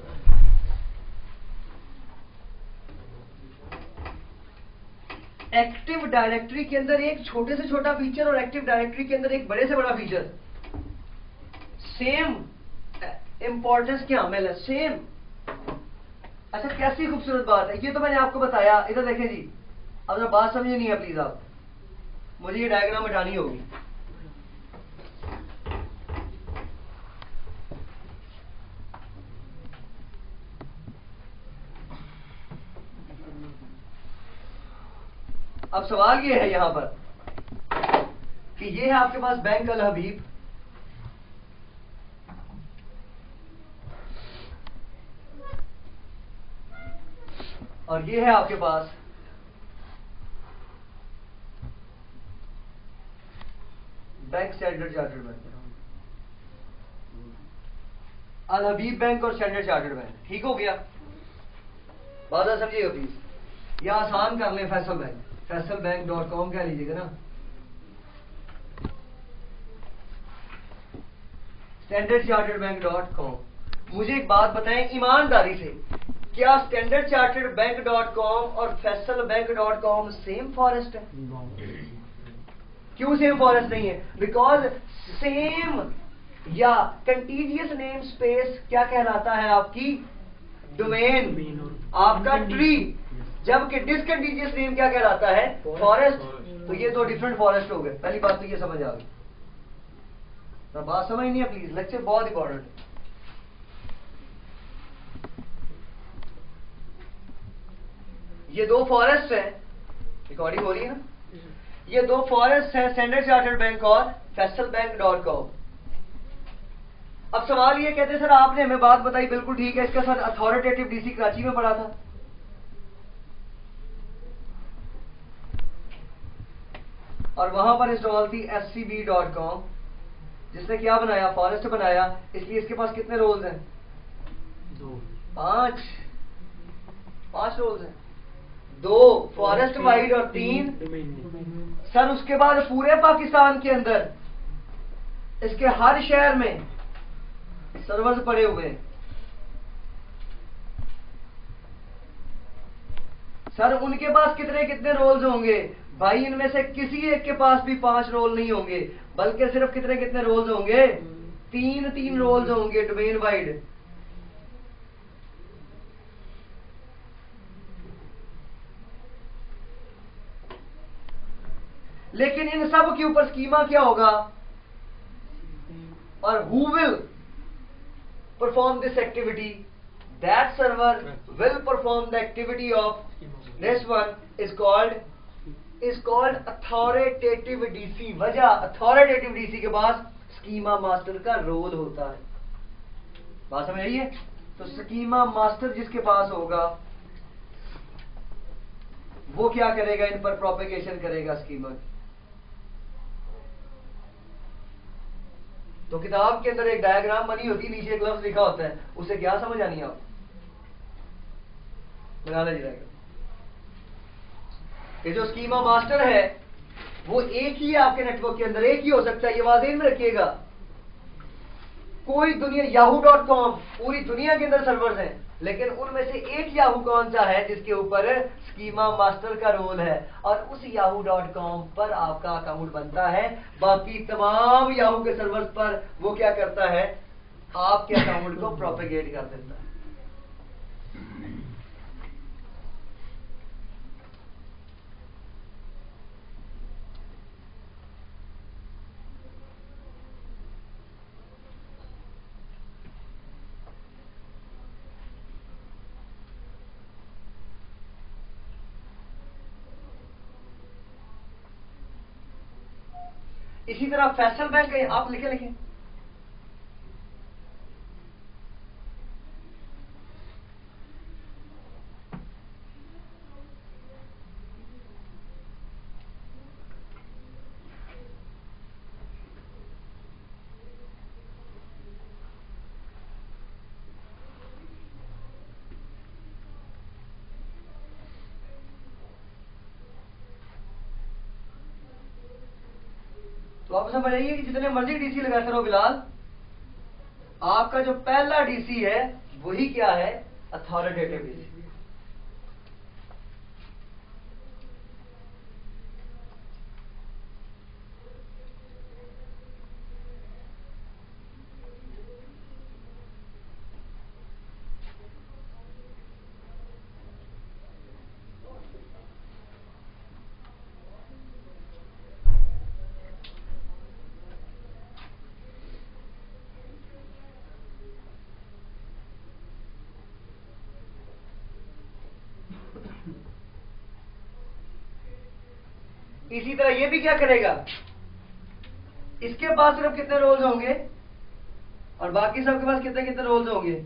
एक्टिव डायरेक्टरी के अंदर एक छोटे से छोटा फीचर और एक्टिव डायरेक्टरी के अंदर एक बड़े से बड़ा फीचर, सेम इंपॉर्टेंस के हामिल है, सेम। अच्छा, कैसी खूबसूरत बात है, ये तो मैंने आपको बताया। इधर देखें जी, अब जरा बात समझे नहीं है प्लीज आप, मुझे ये डायग्राम हटानी होगी। अब सवाल ये है यहां पर कि ये है आपके पास बैंक अल हबीब, और ये है आपके पास बैंक स्टैंडर्ड चार्टर्ड बैंक। अल हबीब बैंक और स्टैंडर्ड चार्टर्ड बैंक, ठीक हो गया? बात समझिएगा प्लीज, या आसान कर लें, फैसल बैंक, faisalbank.com कह लीजिएगा ना, standardcharteredbank.com। मुझे एक बात बताएं ईमानदारी से, क्या standardcharteredbank.com और faisalbank.com सेम फॉरेस्ट है? क्यों सेम फॉरेस्ट नहीं है? बिकॉज सेम या कंटीजियस नेम स्पेस क्या कहलाता है? आपकी डोमेन, आपका ट्री। जबकि डिसकंटीजियस नेम क्या कहलाता है? फॉरेस्ट। तो ये दो डिफरेंट फॉरेस्ट हो गए। पहली बात तो ये समझ आ गई। तो बात समझ नहीं है प्लीज, लेक्चर बहुत इंपॉर्टेंट है। ये दो फॉरेस्ट है, रिकॉर्डिंग हो रही है ना? ये दो फॉरेस्ट है, स्टैंडर्ड चार्टर्ड बैंक और faisalbank.com। अब सवाल ये कहते सर आपने हमें बात बताई, बिल्कुल ठीक है, इसका सर अथॉरिटेटिव डीसी कराची में पड़ा था। और वहां पर इंस्टॉल थी scb.com, जिसने क्या बनाया, फॉरेस्ट बनाया। इसलिए इसके पास कितने रोल्स हैं?
2
पांच रोल्स हैं, 2 फॉरेस्ट वाइड और 3 सर। उसके बाद पूरे पाकिस्तान के अंदर इसके हर शहर में सर्वर्स पड़े हुए हैं। सर उनके पास कितने कितने रोल्स होंगे भाई? इनमें से किसी एक के पास भी 5 रोल नहीं होंगे, बल्कि सिर्फ कितने कितने रोल्स होंगे? 3 रोल्स होंगे डोमेन वाइड। लेकिन इन सब के ऊपर स्कीमा क्या होगा? और who will perform this activity? That server will perform the activity of this one is called authoritative DC। वजह authoritative DC के पास स्कीमा मास्टर का रोल होता है। बात समझ आई है? तो स्कीमा मास्टर जिसके पास होगा वो क्या करेगा? इन पर प्रोपेगेशन करेगा स्कीमा की। तो किताब के अंदर एक डायग्राम बनी होती है, नीचे एक लफ्ज लिखा होता है, उसे क्या समझ आनी है आप? बना लीजिएगा कि जो स्कीमा मास्टर है वो एक ही है आपके नेटवर्क के अंदर, एक ही हो सकता है। ये वाज़ेह में रखिएगा। कोई दुनिया yahoo.com पूरी दुनिया के अंदर सर्वर्स हैं, लेकिन उनमें से एक याहू कौन सा है जिसके ऊपर स्कीमा मास्टर का रोल है, और उस yahoo.com पर आपका अकाउंट बनता है। बाकी तमाम याहू के सर्वर्स पर वो क्या करता है? आपके अकाउंट को प्रोपेगेट कर देता है। इसी तरह फैसल बैंक है, आप लिखे लिखें। तो आप समझ आइए कि जितने मर्जी डीसी लगाते रहो बिलाल, आपका जो पहला डीसी है वही क्या है? Authoritative DC. इसी तरह ये भी क्या करेगा? इसके पास सिर्फ कितने रोल्स होंगे और बाकी सबके पास कितने कितने रोल्स होंगे?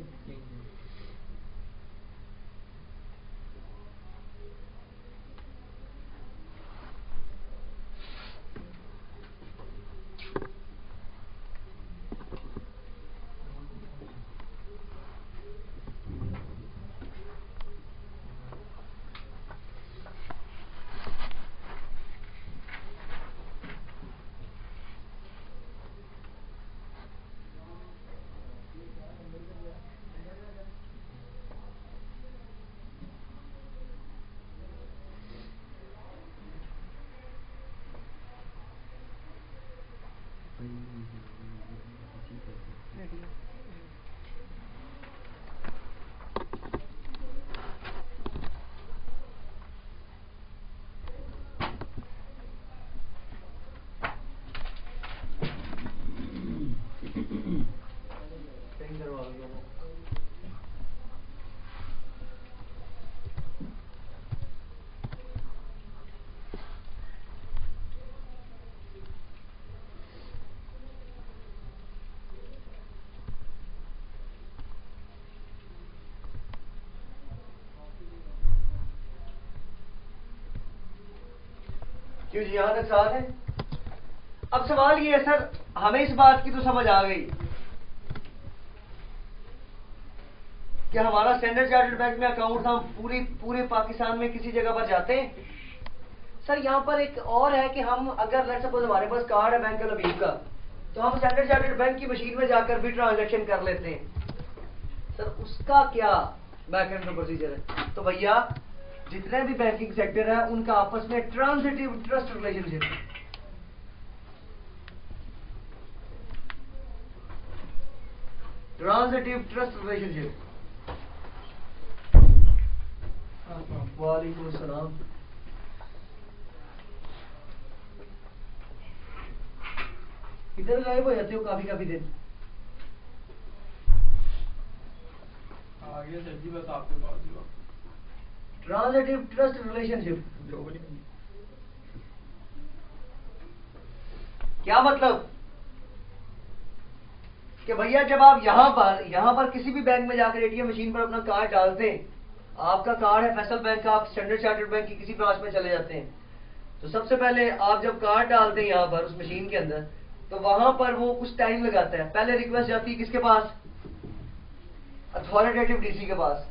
क्यों जी, यहां तक साथ है? अब सवाल ये है सर, हमें इस बात की तो समझ आ गई कि हमारा स्टैंडर्ड चार्टर्ड बैंक में अकाउंट हम पूरे पाकिस्तान में किसी जगह पर जाते हैं। सर यहां पर एक और है कि हम अगर लेट्स सपोज हमारे पास कार्ड है बैंक लबीब का, तो हम स्टैंडर्ड चार्टर्ड बैंक की मशीन में जाकर भी ट्रांजैक्शन कर लेते हैं। सर उसका क्या बैक एंड प्रोसीजर है? तो भैया जितने भी बैंकिंग सेक्टर है उनका आपस में ट्रांजिटिव ट्रस्ट रिलेशनशिप है। Transitive trust relationship. वालेकुम सलाम। किधर गायब हो जाते हो काफी दिन?
आगे सर जी बस आपके पास ही हो।
ट्रांजिटिव ट्रस्ट रिलेशनशिप क्या मतलब? कि भैया जब आप यहां पर किसी भी बैंक में जाकर एटीएम मशीन पर अपना कार्ड डालते हैं, आपका कार्ड है फैसल बैंक का, आप स्टैंडर्ड चार्टर्ड बैंक की किसी ब्रांच में चले जाते हैं, तो सबसे पहले आप जब कार्ड डालते हैं यहां पर उस मशीन के अंदर, तो वहां पर वो कुछ टाइम लगाता है। पहले रिक्वेस्ट जाती है किसके पास? अथॉरिटेटिव डीसी के पास।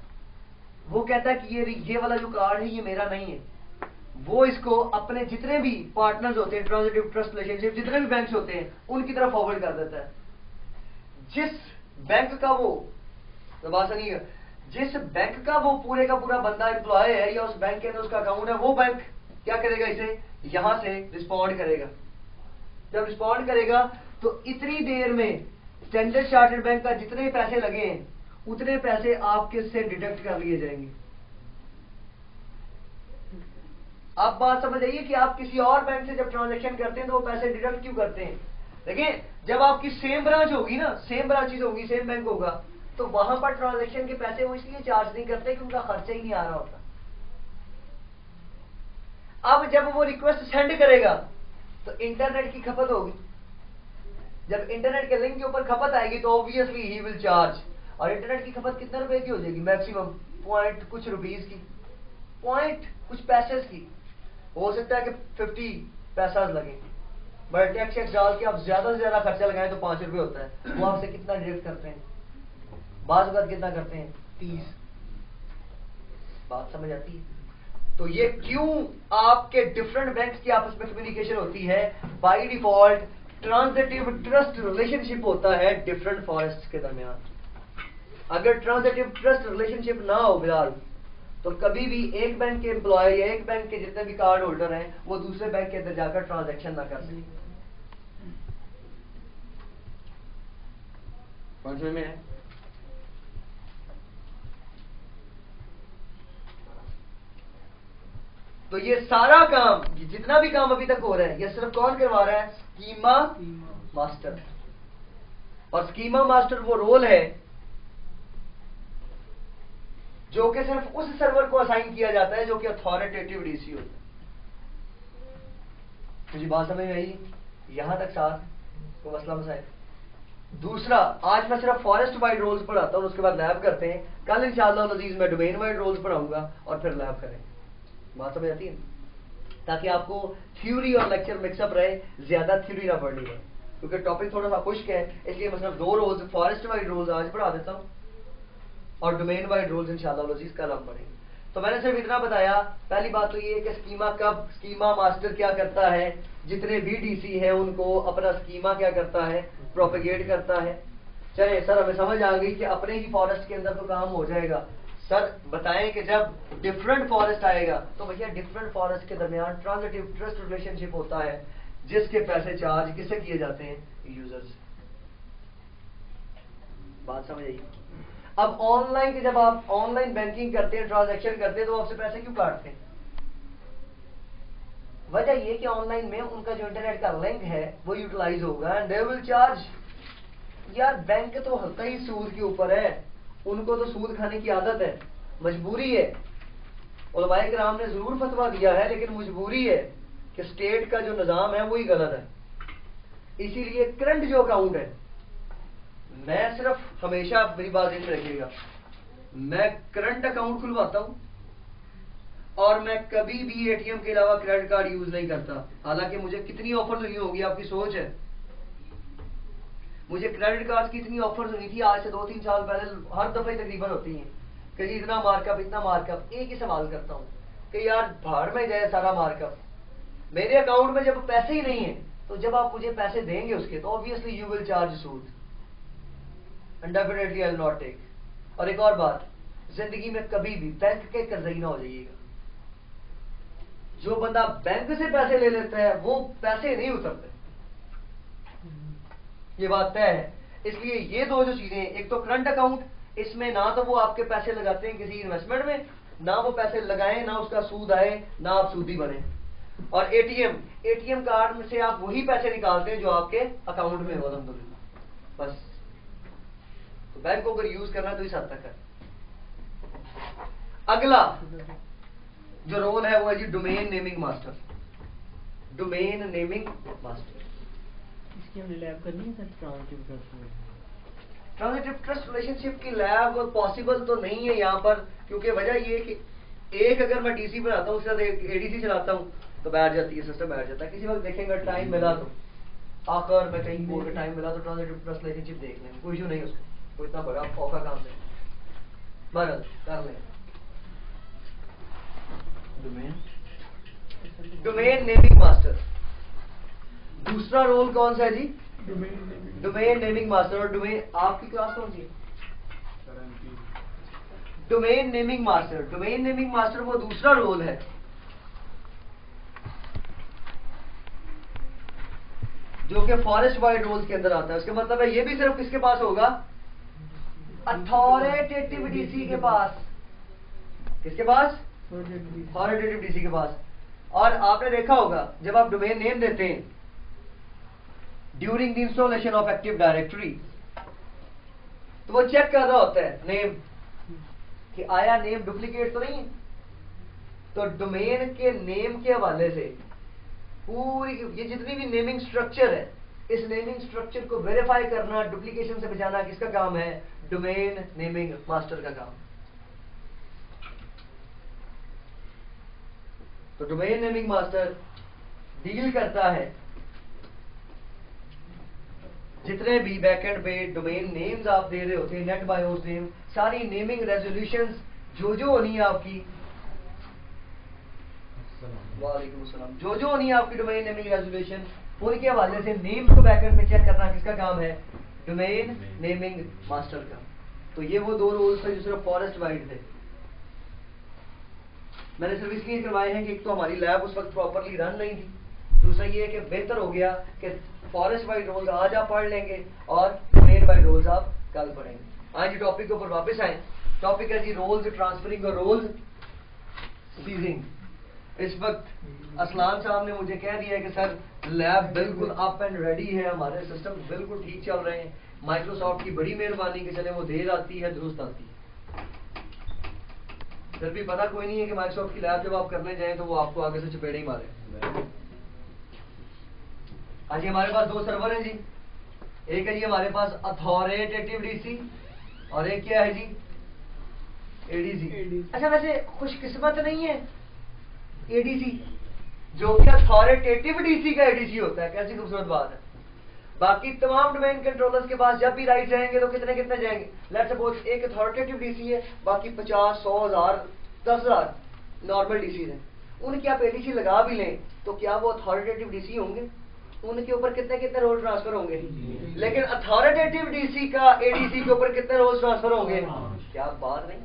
वो कहता है कि ये वाला जो कार्ड है ये मेरा नहीं है। वो इसको अपने जितने भी पार्टनर्स होते हैं, ट्रांजिटिव ट्रस्ट रिलेशनशिप जितने भी बैंक्स होते हैं उनकी तरफ फॉरवर्ड कर देता है। जिस बैंक का वो जिस बैंक का वो पूरे का पूरा बंदा एम्प्लॉय है या उस बैंक के अंदर उसका अकाउंट है, वो बैंक क्या करेगा? इसे यहां से रिस्पॉन्ड करेगा। जब रिस्पॉन्ड करेगा तो इतनी देर में स्टैंडर्ड चार्टर्ड बैंक का जितने पैसे लगे हैं उतने पैसे आपके से डिडक्ट कर लिए जाएंगे। आप बात समझ आइए कि आप किसी और बैंक से जब ट्रांजैक्शन करते हैं तो वो पैसे डिडक्ट क्यों करते हैं? देखिए जब आपकी सेम ब्रांच होगी ना, सेम ब्रांचेज होगी, सेम बैंक होगा, तो वहां पर ट्रांजैक्शन के पैसे वो इसलिए चार्ज नहीं करते कि उनका खर्चा ही नहीं आ रहा होता। अब जब वो रिक्वेस्ट सेंड करेगा तो इंटरनेट की खपत होगी। जब इंटरनेट के लिंक के ऊपर खपत आएगी तो ऑब्वियसली ही विल चार्ज। और इंटरनेट की खपत कितने रुपए की हो जाएगी? मैक्सिमम पॉइंट कुछ रुपीस की, पॉइंट कुछ पैसे की। हो सकता है कि 50 पैसा लगे, बट टैक्स डाल के आप ज्यादा से ज्यादा खर्चा लगाएं तो 5 रुपए होता है। वो आपसे कितना डिडक्ट करते हैं? बात कितना करते हैं? 30। बात समझ आती है? तो ये क्यों आपके डिफरेंट बैंक्स की आपस में कम्युनिकेशन होती है? By default transitive trust relationship होता है डिफरेंट फॉरेस्ट के दरमियान। अगर ट्रांजिटिव ट्रस्ट रिलेशनशिप ना हो फिलहाल, तो कभी भी एक बैंक के एम्प्लॉय या एक बैंक के जितने भी कार्ड होल्डर हैं वो दूसरे बैंक के अंदर जाकर ट्रांजैक्शन ना कर सके। समझ में है? तो ये सारा काम, जितना भी काम अभी तक हो रहा है, ये सिर्फ कौन करवा रहा है? Schema master. और स्कीमा मास्टर वो रोल है जो कि सिर्फ उस सर्वर को असाइन किया जाता है जो कि अथॉरिटेटिव डीसी होता है। मुझे बात समझ में आई? यहां तक साथ को मसला मसाइल। दूसरा, आज मैं सिर्फ फॉरेस्ट वाइड रोल्स पढ़ाता हूं, उसके बाद लैब करते हैं। कल इंशाअल्लाह अजीज मैं डोमेन वाइड रोल्स पढ़ाऊंगा और फिर लैब करेंगे। बात समझ आती है? ताकि आपको थ्योरी और लेक्चर मिक्सअप रहे, ज्यादा थ्योरी ना पढ़नी पड़े, क्योंकि टॉपिक थोड़ा सा खुश्क है। इसलिए मैं सिर्फ 2 रोल्स फॉरेस्ट वाइड रोल्स आज पढ़ा देता हूं और डोमेन वाइड रोल्स इंशाअल्लाह अजीज कल हम पढ़ेंगे। तो मैंने सिर्फ इतना बताया। पहली बात तो ये है कि स्कीमा मास्टर क्या करता है, जितने भी डीसी हैं उनको अपना स्कीमा क्या करता है, प्रोपेगेट करता है। चले सर हमें समझ आ गई कि अपने ही फॉरेस्ट के अंदर तो काम हो जाएगा। सर बताएं कि जब डिफरेंट फॉरेस्ट आएगा तो भैया डिफरेंट फॉरेस्ट के दरमियान ट्रांजिटिव ट्रस्ट रिलेशनशिप होता है, जिसके पैसे चार्ज किससे किए जाते हैं? यूजर्स। बात समझ आई? अब ऑनलाइन के जब आप ऑनलाइन बैंकिंग करते हैं, ट्रांजैक्शन करते हैं, तो आपसे पैसे क्यों काटते हैं? वजह ये कि ऑनलाइन में उनका जो इंटरनेट का लिंक है वो यूटिलाइज होगा एंड दे विल चार्ज। यार बैंक तो हल्का ही सूद के ऊपर है, उनको तो सूद खाने की आदत है, मजबूरी है। उलमाए किराम ने जरूर फतवा दिया है, लेकिन मजबूरी है कि स्टेट का जो निजाम है वही गलत है। इसीलिए करंट जो अकाउंट है, मैं सिर्फ हमेशा मेरी बात ध्यान रखिएगा, मैं करंट अकाउंट खुलवाता हूं और मैं कभी भी एटीएम के अलावा क्रेडिट कार्ड यूज नहीं करता। हालांकि मुझे कितनी ऑफर लगी होगी, आपकी सोच है। मुझे क्रेडिट कार्ड की इतनी ऑफर हुई थी आज से 2-3 साल पहले, हर दफे तकरीबन होती हैं कि जी इतना मार्कअप इतना मार्कअप। एक ही सवाल करता हूँ कि यार भाड़ में जाए सारा मार्कअप, मेरे अकाउंट में जब पैसे ही नहीं है तो जब आप मुझे पैसे देंगे उसके तो ऑब्वियसली यू विल चार्ज सूद and definitely I will not take. और एक और बात, जिंदगी में कभी भी बैंक के कर्जई ना हो जाइएगा। जो बंदा बैंक से पैसे ले लेता है वो पैसे नहीं उतरते, ये बात तय है। इसलिए ये दो जो चीजें, एक तो करंट अकाउंट, इसमें ना तो वो आपके पैसे लगाते हैं किसी इन्वेस्टमेंट में, ना वो पैसे लगाएं, ना उसका सूद आए, ना आप सूदी बने। और एटीएम कार्ड में से आप वही पैसे निकालते हैं जो आपके अकाउंट में हो, अल्हम्दुलिल्लाह। बस तो बैंक को अगर यूज करना तो इस हद तक है। अगला जो रोल है वो है जी domain naming master. Domain naming master,
इसकी हमने लैब करनी है सर,
ट्रांजिटिव ट्रस्ट रिलेशनशिप की लैब पॉसिबल तो नहीं है यहाँ पर, क्योंकि वजह ये कि एक अगर मैं डीसी बनाता हूँ उसके साथ एक एडीसी चलाता हूँ तो बैठ जाती है, सिस्टम बैठ जाता है। किसी वक्त देखेंगे टाइम मिला तो आखिर में कहीं बोल के टाइम मिला तो ट्रांजिटिव ट्रस्ट रिलेशनशिप देख लेंगे, कोई इशू नहीं उसको, कोई इतना बड़ा औखा काम नहीं, बरल कर लेंगे। डोमेन नेमिंग मास्टर, दूसरा रोल कौन सा है जी? Domain naming master. और डोमेन, आपकी क्लास कौन सी है? Domain naming master. Domain naming master वो दूसरा रोल है जो कि फॉरेस्ट वाइड रोल्स के अंदर आता है। उसका मतलब है ये भी सिर्फ किसके पास होगा? अथॉरिटेटिव डीसी के पास। किसके पास? अथॉरिटेटिव डीसी के पास। और आपने देखा होगा जब आप डोमेन नेम देते हैं during the installation of active directory तो वो चेक कर रहा होता है नेम कि आया नेम डुप्लीकेट तो नहीं है। तो डोमेन के नेम के हवाले से पूरी ये जितनी भी नेमिंग स्ट्रक्चर है, इस नेमिंग स्ट्रक्चर को वेरीफाई करना, डुप्लीकेशन से बचाना किसका काम है? डोमेन नेमिंग मास्टर का काम। तो डोमेन नेमिंग मास्टर डील करता है जितने भी बैकएंड पे डोमेन नेम्स आप दे रहे होते हैं, नेट बायोस नेम, सारी नेमिंग रेजोल्यूशंस जो होनी है आपकी, वालेकुम अस्सलाम, जो होनी है आपकी डोमेन नेमिंग रेजोल्यूशन, उनके हवाले से नेम्स को बैकएंड पे चेक करना किसका काम है? डोमेन नेमिंग मास्टर का। तो ये वो दो रोल्स थे जो सिर्फ फॉरेस्ट वाइड थे। मैंने सिर्फ इसलिए करवाए हैं कि एक तो हमारी लैब उस वक्त प्रॉपरली रन नहीं थी, दूसरा ये है कि बेहतर हो गया कि फॉरेस्ट वाइड रोल्स आज आप पढ़ लेंगे और डोमेन वाइड रोल्स आप कल पढ़ेंगे। आज टॉपिक के ऊपर वापस आए। टॉपिक है जी रोल्स ट्रांसफरिंग और रोल्स सीजिंग। इस वक्त असलान साहब ने मुझे कह दिया है कि सर लैब बिल्कुल अप एंड रेडी है, हमारे सिस्टम बिल्कुल ठीक चल रहे हैं। माइक्रोसॉफ्ट की बड़ी मेहरबानी कि चले वो देर आती है दुरुस्त आती है। फिर भी पता कोई नहीं है कि माइक्रोसॉफ्ट की लैब जब आप करने जाएं तो वो आपको आगे से चपेड़े ही मारे। आज हमारे पास दो सर्वर हैं जी, एक है जी हमारे पास अथॉरिटेटिव डीसी और एक क्या है जी? एडीसी। अच्छा वैसे खुशकिस्मत नहीं है एडीसी जो कि अथॉरिटेटिव डीसी का एडीसी होता है, कैसी खूबसूरत बात है। बाकी तमाम डोमेन कंट्रोलर्स के पास जब भी राइट जाएंगे तो कितने कितने जाएंगे? लेट्स सपोज एक अथॉरिटेटिव डीसी है, बाकी 50, 100, 1000, 10,000 नॉर्मल डीसी हैं। उनके आप एडीसी लगा भी लें तो क्या वो अथॉरिटेटिव डीसी होंगे? उनके ऊपर कितने कितने रोल ट्रांसफर होंगे? लेकिन अथॉरिटेटिव डीसी का एडीसी के ऊपर कितने रोल ट्रांसफर होंगे? क्या बात नहीं।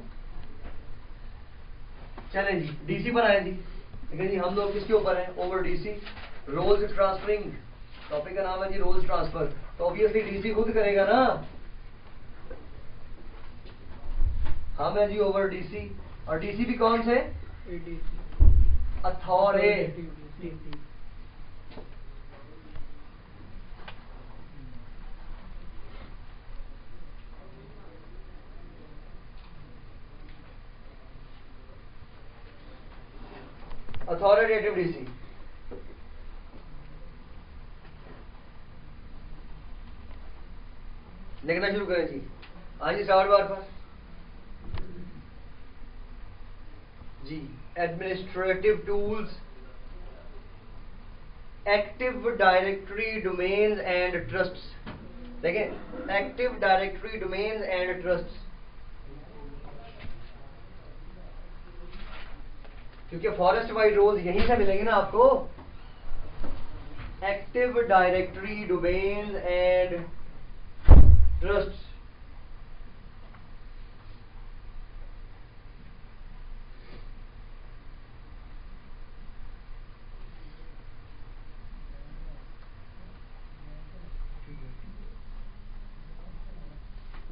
चलें जी डीसी पर आए जी, लेकिन जी हम लोग किसके ऊपर हैं? Over DC, roles transferring. Topic का नाम है जी रोल्स ट्रांसफर। तो ऑब्वियसली डीसी खुद करेगा ना, हम है जी ओवर डीसी। और डीसी भी कौन से? अथॉरिटेटिव। अथॉरिटेटिव डीसी लिखना शुरू करें जी। हाँ जी 60 बार पर जी administrative tools, active directory domains and trusts. देखें, active directory domains and trusts, क्योंकि फॉरेस्ट वाइड रोल्स यहीं से मिलेंगे ना आपको। Active directory domains and trusts,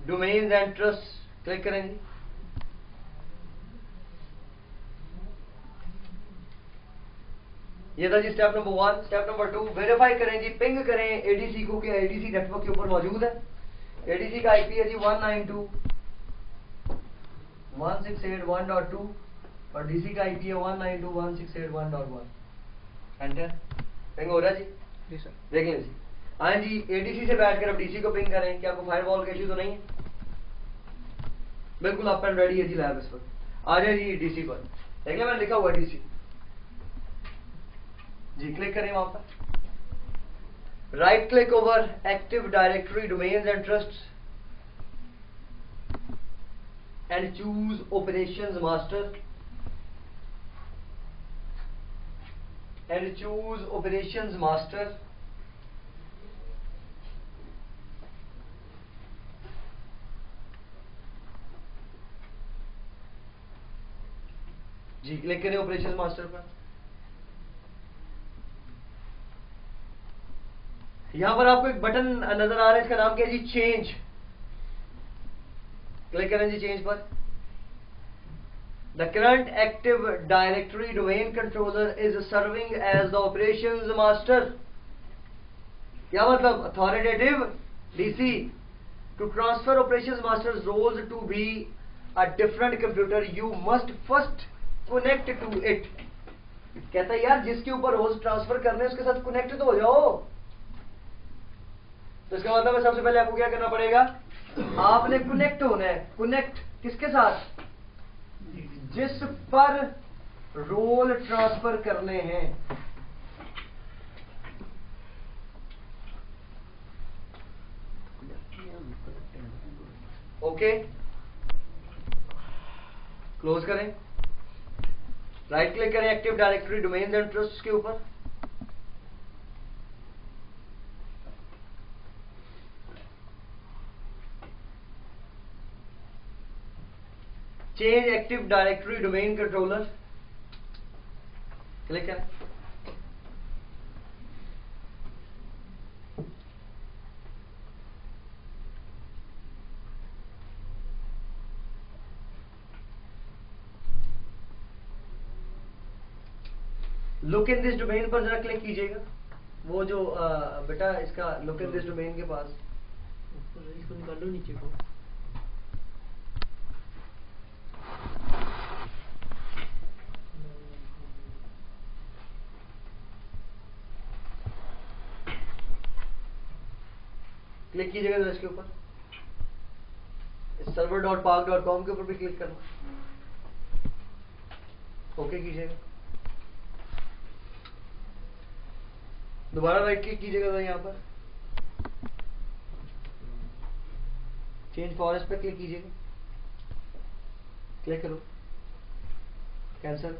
domains and trust click करेंगे। ये था जी step number 1। Step number 2, verify करें जी, पिंग करें एडीसी को कि एडीसी नेटवर्क के ऊपर मौजूद है। एडीसी का आईपी है जी 192.168.1.2 और डीसी का आईपी है 192.168.1.1। एंटर, पिंग हो रहा है जी सर। देख लें जी। हाँ जी, एडीसी से बैठकर अब डीसी को पिंग करें कि आपको फायरवॉल का इश्यू तो नहीं है। बिल्कुल अप एंड रेडी है जी लैब इस पर। आ जाए जी डीसी पर, देख लें मैंने लिखा हुआ डीसी जी, क्लिक करें वहां पर। Right click over active directory domains and trusts and choose operations master जी, क्लिक करें ऑपरेशंस मास्टर पर। यहां पर आपको एक बटन नजर आ रहा है, इसका नाम क्या है जी, चेंज। क्लिक करें जी चेंज पर। The current active directory domain controller is serving as the operations master. क्या मतलब, authoritative DC to transfer operations master roles to be a different computer you must first connect to it. कहता है यार जिसके ऊपर roles transfer करने उसके साथ कनेक्ट तो हो जाओ। तो इसका मतलब है सबसे पहले आपको क्या करना पड़ेगा, आपने कनेक्ट होना है। कनेक्ट किसके साथ, जिस पर रोल ट्रांसफर करने हैं। ओके, क्लोज करें। राइट क्लिक करें active directory domains and trusts के ऊपर। Change active directory domain controller, click करें। लुक इन दिस डोमेन पर जरा क्लिक कीजिएगा। वो जो बेटा इसका लुक इन दिस डोमेन के पास,
इसको निकालो नीचे को।
क्लिक कीजिएगा जरा इसके ऊपर। server.park.com के ऊपर भी क्लिक करना। ओके कीजिएगा। दोबारा राइट क्लिक कीजिएगा यहां पर, चेंज फॉरेस्ट पे क्लिक कीजिएगा। क्लिक करो, कैंसल।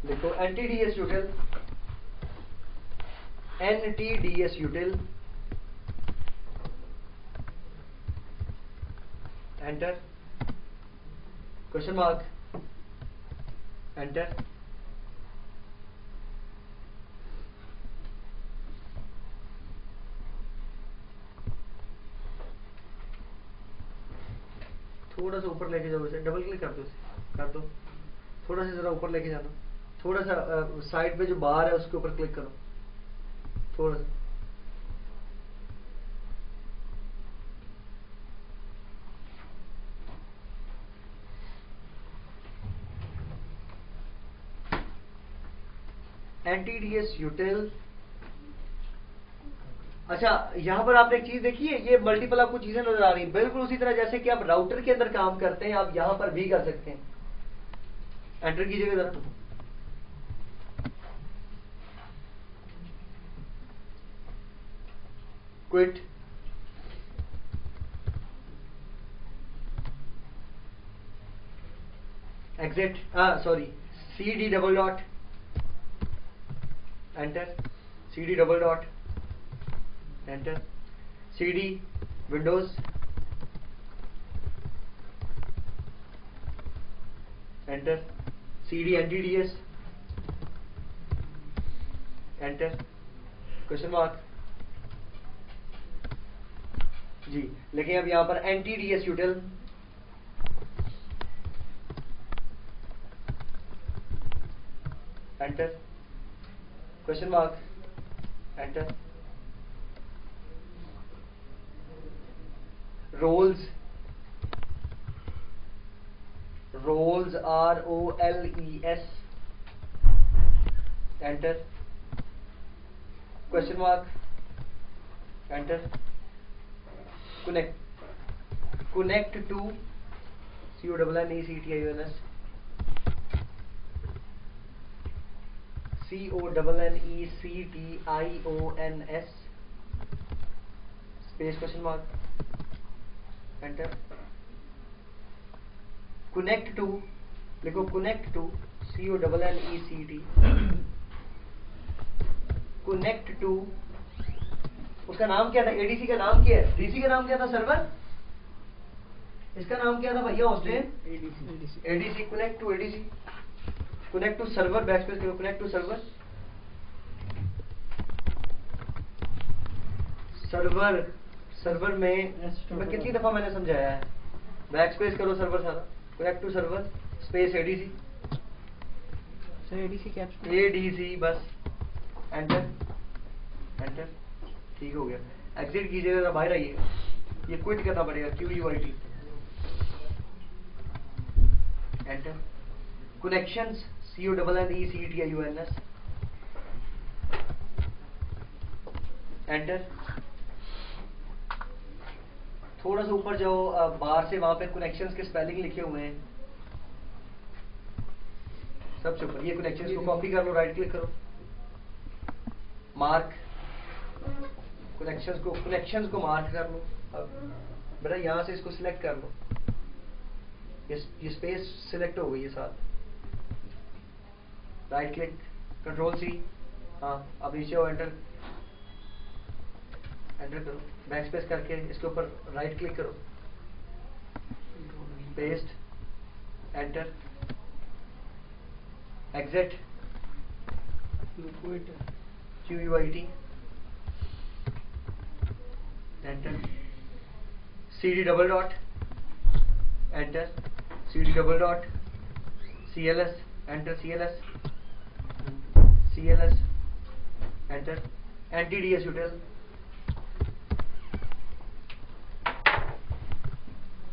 देखो NTDS util, NTDS util, enter, question mark, enter. थोड़ा सा ऊपर लेके जाओ, इसे डबल क्लिक कर दो, इसे कर दो। थोड़ा सा जरा ऊपर लेके जाना, थोड़ा सा साइड पे जो बार है उसके ऊपर क्लिक करो, थोड़ा सा। NTDS util अच्छा, यहाँ पर आपने एक चीज देखी है, ये मल्टीपल आपको चीजें नजर आ रही हैं, बिल्कुल उसी तरह जैसे कि आप राउटर के अंदर काम करते हैं, आप यहाँ पर भी कर सकते हैं। एंटर कीजिएगा जरा। Quit, exit, sorry, CD double dot, enter, CD double dot, enter, CD Windows, enter, CD NTDS, enter, question mark जी। लेकिन अब यहां पर NTDS util, enter, question mark, enter, roles, roles ROLES, enter, question mark, enter, connect to CONNECTIONS, CONNECTIONS, space question mark, enter, connect to, लिखो connect to, CONNECT, connect to, उसका नाम क्या था, ADC का नाम क्या है, DC का नाम क्या था, सर्वर, इसका नाम क्या था भैया Australian, ADC, connect to ADC, connect to server, backspace करो, connect to server, server, server में मैं कितनी दफा मैंने समझाया है, बैकस्पेस करो सर्वर सारा, connect to server, space ADC,
sir ADC caps
ADC बस, एंटर, एंटर, ठीक हो गया। एग्जिट कीजिएगा, बाहर आइएगा, ये क्विट करना पड़ेगा, QUIT, enter, connections, CONNECTIONS, enter, थोड़ा सा ऊपर जाओ, बाहर से वहां पे कनेक्शंस के स्पेलिंग लिखे हुए हैं सबसे ऊपर, ये कनेक्शंस को कॉपी कर लो, राइट क्लिक करो, मार्क, कनेक्शंस को मार्क कर लो। अब बेटा यहां से इसको सिलेक्ट कर लो, ये स्पेस सिलेक्ट हो गई है साथ, राइट क्लिक, कंट्रोल C, हाँ अब नीचे हो, एंटर, एंटर करो, बैक स्पेस करके इसके ऊपर राइट क्लिक करो, paste, enter, exit, QUIT, enter, CD double dot, enter, CD double dot, CLS, enter, CLS, enter, NTDS util,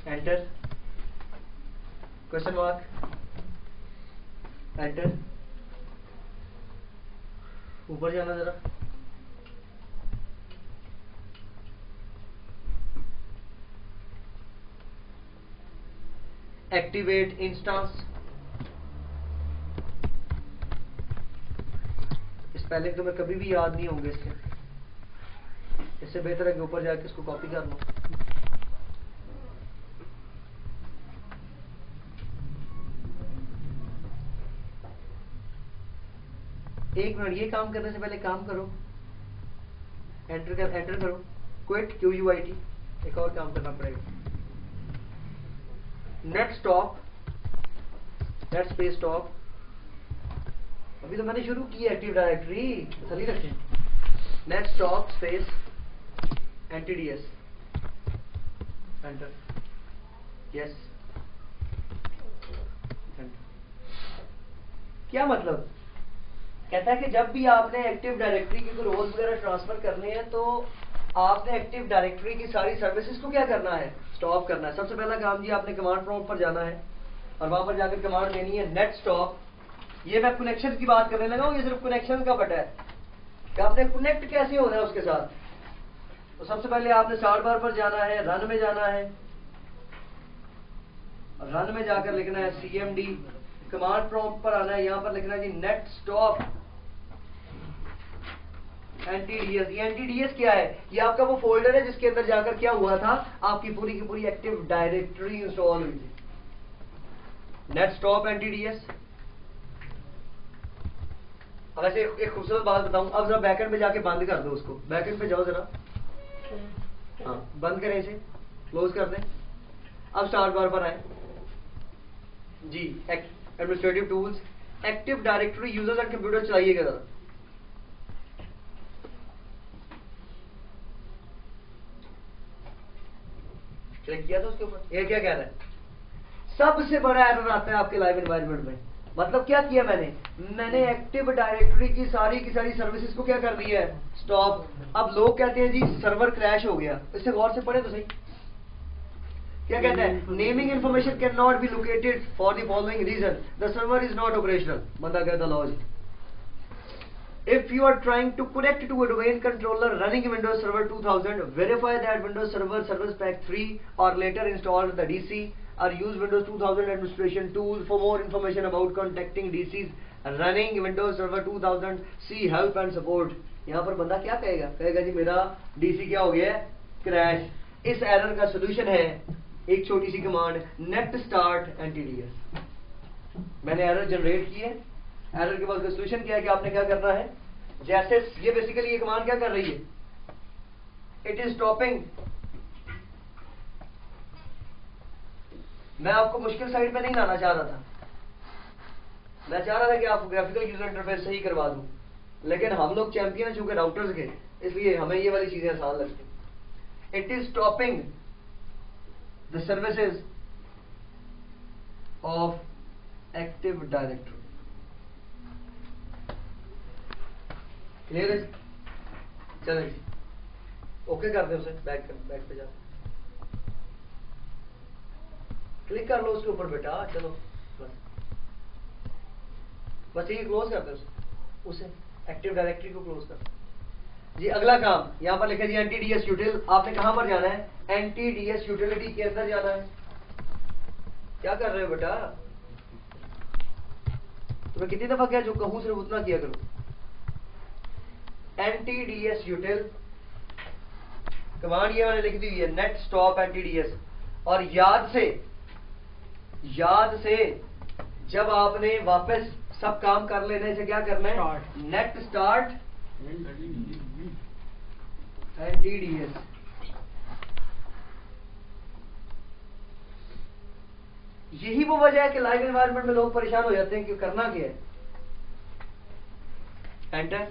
enter, question mark, enter, ऊपर जाना जरा, एक्टिवेट इंस्टेंस, स्पेलिंग तुम्हें कभी भी याद नहीं होंगे इससे बेहतर है कि ऊपर जाके इसको कॉपी कर लो। एक मिनट, ये काम करने से पहले काम करो, एंटर करो, क्विट, QUIT, एक और काम करना पड़ेगा, net stop, net space stop, अभी तो मैंने शुरू की है एक्टिव डायरेक्टरी, तसल्ली रखें, net stop space NTDS, enter, yes, क्या मतलब, कहता है कि जब भी आपने एक्टिव डायरेक्टरी के कोई रोल्स वगैरह ट्रांसफर करने हैं तो आपने एक्टिव डायरेक्टरी की सारी सर्विसेज को क्या करना है, स्टॉप करना है। सबसे पहला काम जी आपने कमांड प्रॉम्प्ट पर जाना है और वहां पर जाकर कमांड देनी है नेट स्टॉप। ये मैं कनेक्शन की बात करने लगा हूं, ये सिर्फ कनेक्शन का पता है कि आपने कनेक्ट कैसे होना है उसके साथ। तो सबसे पहले आपने स्टार्ट बार पर जाना है, रन में जाना है, रन में जाकर लिखना है cmd, कमांड प्रॉम्प्ट पर आना है, यहां पर लिखना है जी नेट स्टॉप NTDS। ये NTDS क्या है? ये आपका वो फोल्डर है जिसके अंदर जाकर क्या हुआ था, आपकी पूरी की पूरी एक्टिव डायरेक्टरी इंस्टॉल हुई थी। Net stop NTDS। अब ऐसे एक खूबसूरत बात बताऊं, अब जरा बैकएंड पे जाके बंद कर दो उसको, बैकएंड पे जाओ जरा, हाँ बंद करें इसे, क्लोज कर दें। अब स्टार्ट बार पर आए जी, administrative tools, active directory users and computer चलाइएगा जरा। क्लिक किया था उसके ऊपर, ये क्या कह रहा है? सबसे बड़ा एरर आता है आपके लाइव एनवायरनमेंट में। मतलब क्या किया मैंने एक्टिव डायरेक्टरी की सारी सर्विसेज को क्या कर दिया है, स्टॉप। अब लोग कहते हैं जी सर्वर क्रैश हो गया, इससे गौर से पढ़े तो सही। क्या कहता है? Naming information can not be located for the following reason, the server is not operational. बंदा कहता लॉज, if you are trying to connect to a domain controller running Windows Server 2000, verify that Windows Server Service Pack 3 or later installed the DC or use Windows 2000 administration tools. For more information about contacting DCs running Windows Server 2000, see help and support. यहाँ पर बंदा क्या कहेगा? कहेगा जी मेरा DC क्या हो गया है, क्रैश। इस एरर का सोल्यूशन है एक छोटी सी कमांड, नेट स्टार्ट NTDS। मैंने एरर जनरेट की है, एरर के बाद का सोल्यूशन क्या है कि आपने क्या करना है, जैसे ये बेसिकली ये कमांड क्या कर रही है, इट इज स्टॉपिंग। मैं आपको मुश्किल साइड पे नहीं लाना चाह रहा था, मैं चाह रहा था कि आपको ग्राफिकल यूजर इंटरफेस सही करवा दूं, लेकिन हम लोग चैंपियन हैं चूंकि राउटर्स के, इसलिए हमें ये वाली चीजें आसान लगती। It is stopping the services of active directory. Clear है? चलो ओके कर दे उसे, बैक पे जा, क्लिक कर लो उसके ऊपर बेटा, चलो बस ये क्लोज कर दे उसे एक्टिव डायरेक्टरी को क्लोज कर। जी अगला काम यहां पर लिखा जी NTDS यूटिल। आपने कहां पर जाना है? NTDS यूटिलिटी के अंदर जाना है। क्या कर रहे हो बेटा? तुम्हें कितनी दफा क्या जो कहूं सिर्फ उतना किया करो। NTDS यूटिल कमांड ये मैंने लिख दी हुई है, नेट स्टॉप NTDS। और याद से जब आपने वापस सब काम कर लेने से क्या करना है, नेट स्टार्ट NTDS। यही वो वजह है कि लाइव एनवायरनमेंट में लोग परेशान हो जाते हैं कि करना क्या है। Enter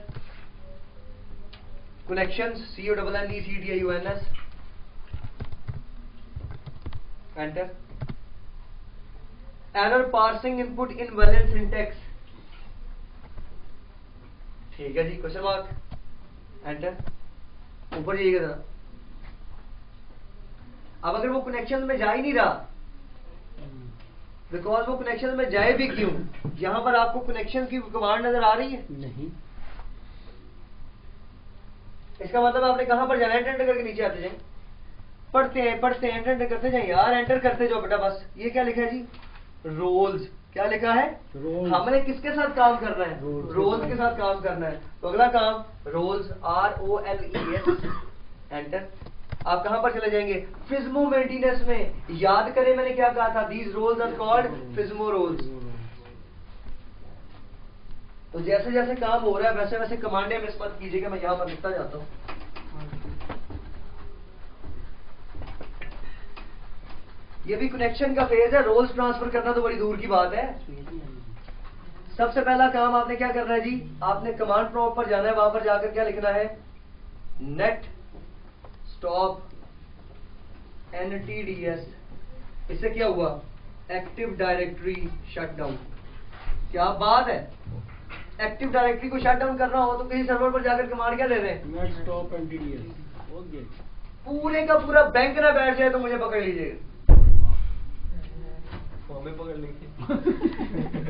connections CONNECTIONS, enter error parsing input invalid syntax, ठीक है जी, क्वेश्चन मार्क, एंटर। ऊपर जाइएगा जरा। अब अगर वो कनेक्शन में जा ही नहीं रहा, बिकॉज वो कनेक्शन में जाए भी क्यों, यहां पर आपको कनेक्शन की कमांड नजर आ रही है? नहीं। इसका मतलब आपने कहां पर जाना है? एंटर करके नीचे आते जाए, पढ़ते हैं एंटर करते जाए यार, एंटर करते जाओ बेटा बस। ये क्या लिखा है जी? रोल्स। क्या लिखा है? हमने किसके साथ काम करना है? रोल्स के साथ काम करना है। तो अगला काम रोल्स, ROLES, एंटर। आप कहां पर चले जाएंगे? फिज्मो मेंटेनेंस में। याद करें मैंने क्या कहा था, these roles are called FSMO roles. तो जैसे जैसे काम हो रहा है वैसे वैसे कमांडें मिस मत कीजिएगा, मैं यहां पर लिखता जाता हूं। ये भी कनेक्शन का फेज है, रोल्स ट्रांसफर करना तो बड़ी दूर की बात है। सबसे पहला काम आपने क्या करना है जी, आपने कमांड प्रॉम्प्ट पर जाना है, वहां पर जाकर क्या लिखना है, नेट स्टॉप NTDS। इससे क्या हुआ? Active directory shutdown. क्या बात है, एक्टिव डायरेक्टरी को शट डाउन करना हो तो किसी सर्वर पर जाकर कमांड क्या दे रहे हैं,
नेट स्टॉप NTDS। ओके,
पूरे का पूरा बैंक ना बैठ जाए तो मुझे पकड़ लीजिएगा।
हमें पकड़ लेंगे।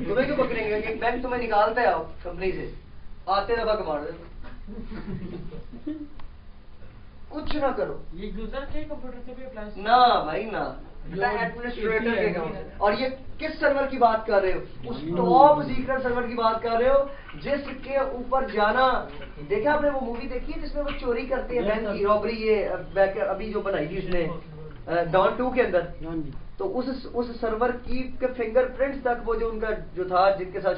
तुम्हें क्यों पकड़ेंगे? एक बैंक तुम्हें निकालता है कंपनी से, आते दफा कमांड दे। कुछ ना करो
ये यूजर के कंप्यूटर से भी अप्लाई
ना भाई ना, एडमिनिस्ट्रेटर के अकाउंट से। और ये किस सर्वर की बात कर रहे हो? उस टॉप सीक्रेट सर्वर की बात कर रहे हो जिसके ऊपर जाना। देखा आपने वो मूवी देखी है जिसमें वो चोरी करते हैं बैंक की रॉबरी, ये अभी जो बनाई थी उसने डॉन 2 के अंदर। तो उस सर्वर की के फिंगरप्रिंट्स तक वो जो उनका जो था जिनके साथ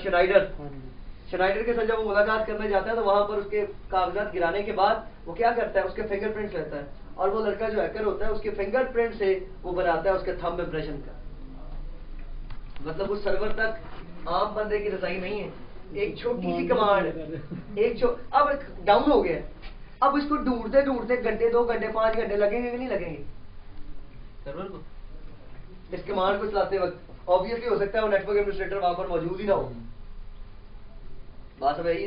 शनाइडर के साथ जब वो मुलाकात करने जाता है तो वहां पर उसके कागजात गिराने के बाद वो क्या करता है, उसके फिंगरप्रिंट्स लेता है और वो लड़का जो हैकर होता है उसके फिंगरप्रिंट से वो बनाता है उसके थंब इंप्रेशन का। मतलब उस सर्वर तक आम बंदे की रसाई नहीं है, एक छोटी सी कमांड, अब डाउन हो गया, अब इसको ढूंढते ढूंढते घंटे 2 घंटे 5 घंटे लगेंगे कि नहीं लगेंगे
सर्वर को?
इस कमांड को चलाते वक्त ऑब्वियसली हो सकता है वो नेटवर्क एडमिनिस्ट्रेटर वहां पर मौजूद ही ना हो। बात अब यही,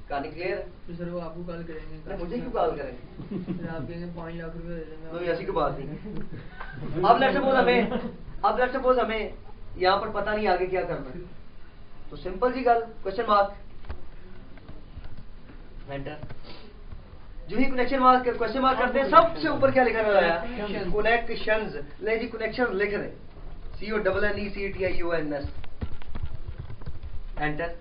कहानी क्लियर है?
तो सर वो आपको कॉल करेंगे?
अरे मुझे क्यों कॉल करेंगे?
फिर आप कहेंगे 5 लाख रुपए दे देंगे।
तो ऐसी कोई बात नहीं। अब लेट्स सपोज हमें यहाँ पर पता नहीं आगे क्या करना है, तो सिंपल जी गल, क्वेश्चन मार्क एंटर। जो ही क्वेश्चन मार्क करते हैं सबसे ऊपर क्या लिखा हुआ है? कनेक्शंस। ले जी कनेक्शंस लिख रहे, CONNECTIONS एंटर।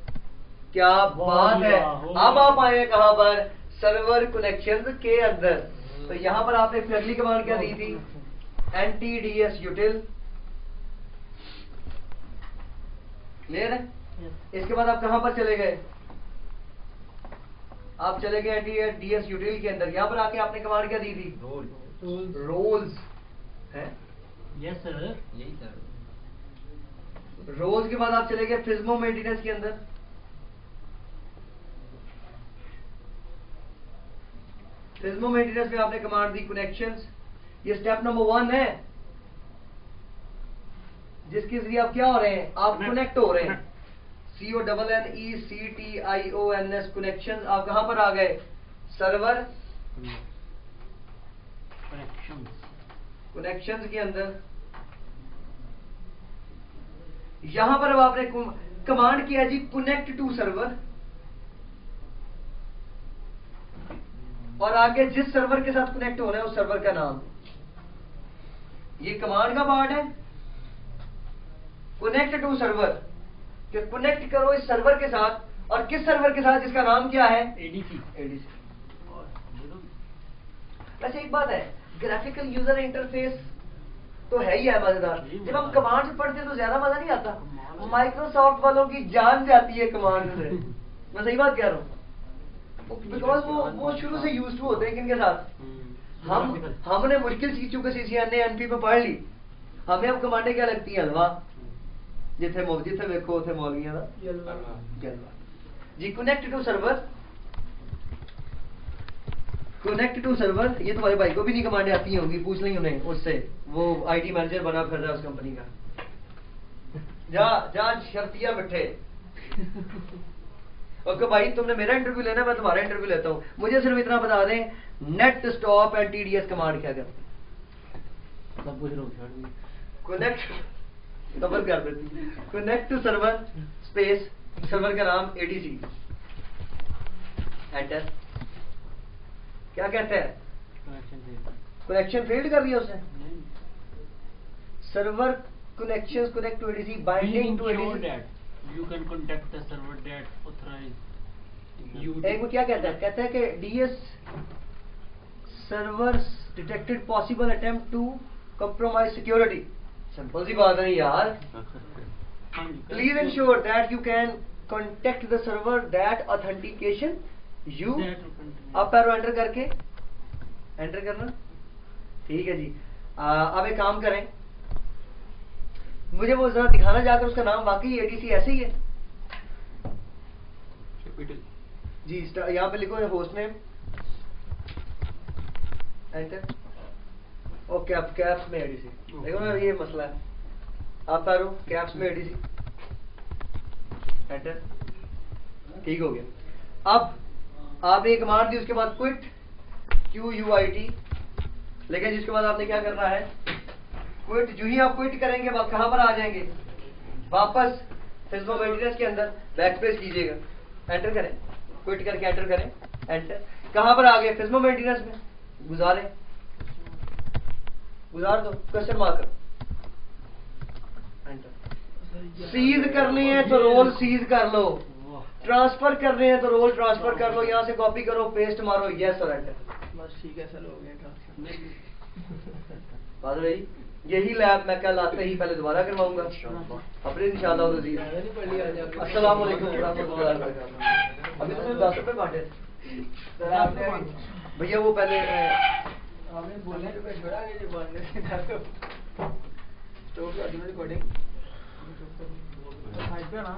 क्या बात है। अब आप आए कहां पर? सर्वर कनेक्शंस के अंदर। तो यहां पर आपने पहली कमांड क्या दी थी? NTDS util। क्लियर है? इसके बाद आप कहां पर चले गए? आप चले गए NTDS util के अंदर। यहां पर आके आपने कमांड क्या दी थी? रोल्स है।
यस सर, यही सर।
रोल्स के बाद आप चले गए फिज्मो मेंटेनेंस के अंदर। फिज्मो मेंटेनेंस में आपने कमांड दी कनेक्शंस। ये स्टेप नंबर 1 है जिसके जरिए आप क्या हो रहे हैं? आप कनेक्ट हो रहे हैं। CONNECTIONS connections. आप कहां पर आ गए? सर्वर कनेक्शंस के अंदर। यहां पर अब आपने कमांड किया जी कनेक्ट टू सर्वर, और आगे जिस सर्वर के साथ कनेक्ट हो रहे हैं उस सर्वर का नाम। ये कमांड का पार्ट है। कनेक्ट टू सर्वर, कि कनेक्ट करो इस सर्वर के साथ, और किस सर्वर के साथ जिसका नाम क्या है? एडीसी। वैसे एक बात है, ग्राफिकल यूजर इंटरफेस तो है ही है मजेदार। जब हम कमांड से पढ़ते हैं तो ज्यादा मजा नहीं आता। माइक्रोसॉफ्ट वालों की जान जाती है कमांड से। मैं सही बात कह रहा हूँ, बिकॉज वो शुरू से यूज टू होते हैं किनके साथ? हमने मुश्किल चीजों को CCNA NP पे पढ़ ली, हमें अब कमांडें क्या लगती हैं? हलवा। जिथे वेखो उथे मौलवियां दा जलवा जी। कनेक्ट टू सर्वर, ये तुम्हारे भाई को भी नहीं कमांडें आती होंगी, पूछ लेंगे उन्हें उससे, वो IT मैनेजर बना फिर रहा है उस कंपनी का। जा शर्तिया बैठे ओके भाई, तुमने मेरा इंटरव्यू लेना, मैं तुम्हारा इंटरव्यू लेता हूं। मुझे सिर्फ इतना बता दें, net stop and TDS command क्या करती है? कनेक्ट डबल कर देती। Connect to server space, server का नाम ADC एंटर। क्या कहते हैं? कनेक्शन फेल्ड कर दिया उसने। Server connections connect to ADC, binding to ADC।
You can contact the server that authorized।
एक में क्या कहता है? कहता है कि DS servers detected possible attempt to compromise security। Simple सी बात है यार। Please ensure that you can contact the server that authentication you। आप पैरो एंटर करके एंटर करना, ठीक है जी। अब एक काम करें, मुझे वो जरा दिखाना जाकर उसका नाम वाकई ADC ऐसे ही है जी। यहाँ पे लिखो होस्ट नेम एंटर। ओके, आप कैप्स में ADC देखो ना, ये मसला है। आप तारो कैप्स में ADC एंटर, ठीक हो गया। अब आपने एक कमांड दी, उसके बाद क्विट QUIT, लेकिन जिसके बाद आपने क्या करना है? क्विट। जो ही आप क्विट करेंगे आप कहां पर आ जाएंगे? वापस फिज्मो मेंटेनेंस के अंदर बैकस्पेस कीजिएगा, एंटर करें, क्विट करके एंटर करें, एंटर। कहां पर आ गए? फिज्मो मेंटेनेंस में। गुजारे, गुजार दो, क्वेश्चन मार्क सीज करने हैं तो रोल सीज कर लो, ट्रांसफर करने हैं तो रोल ट्रांसफर कर लो, यहाँ से कॉपी करो, पेस्ट मारो, यस और एंटर।
बस ठीक है, सर हो गया ट्रांसफर।
बात रही, यही लैब मैं कल आते ही पहले दोबारा करवाऊंगा अपने इंशाल्लाह नज़ीर। अस्सलाम वालेकुम रहमतुल्लाहि व बरकातहू। अभी तुमने 10 रुपए बांटे भैया, वो पहले
आपने बोलने पे छोड़ा कि जो बांटने से स्टॉप कर दी रिकॉर्डिंग। साइड पे ना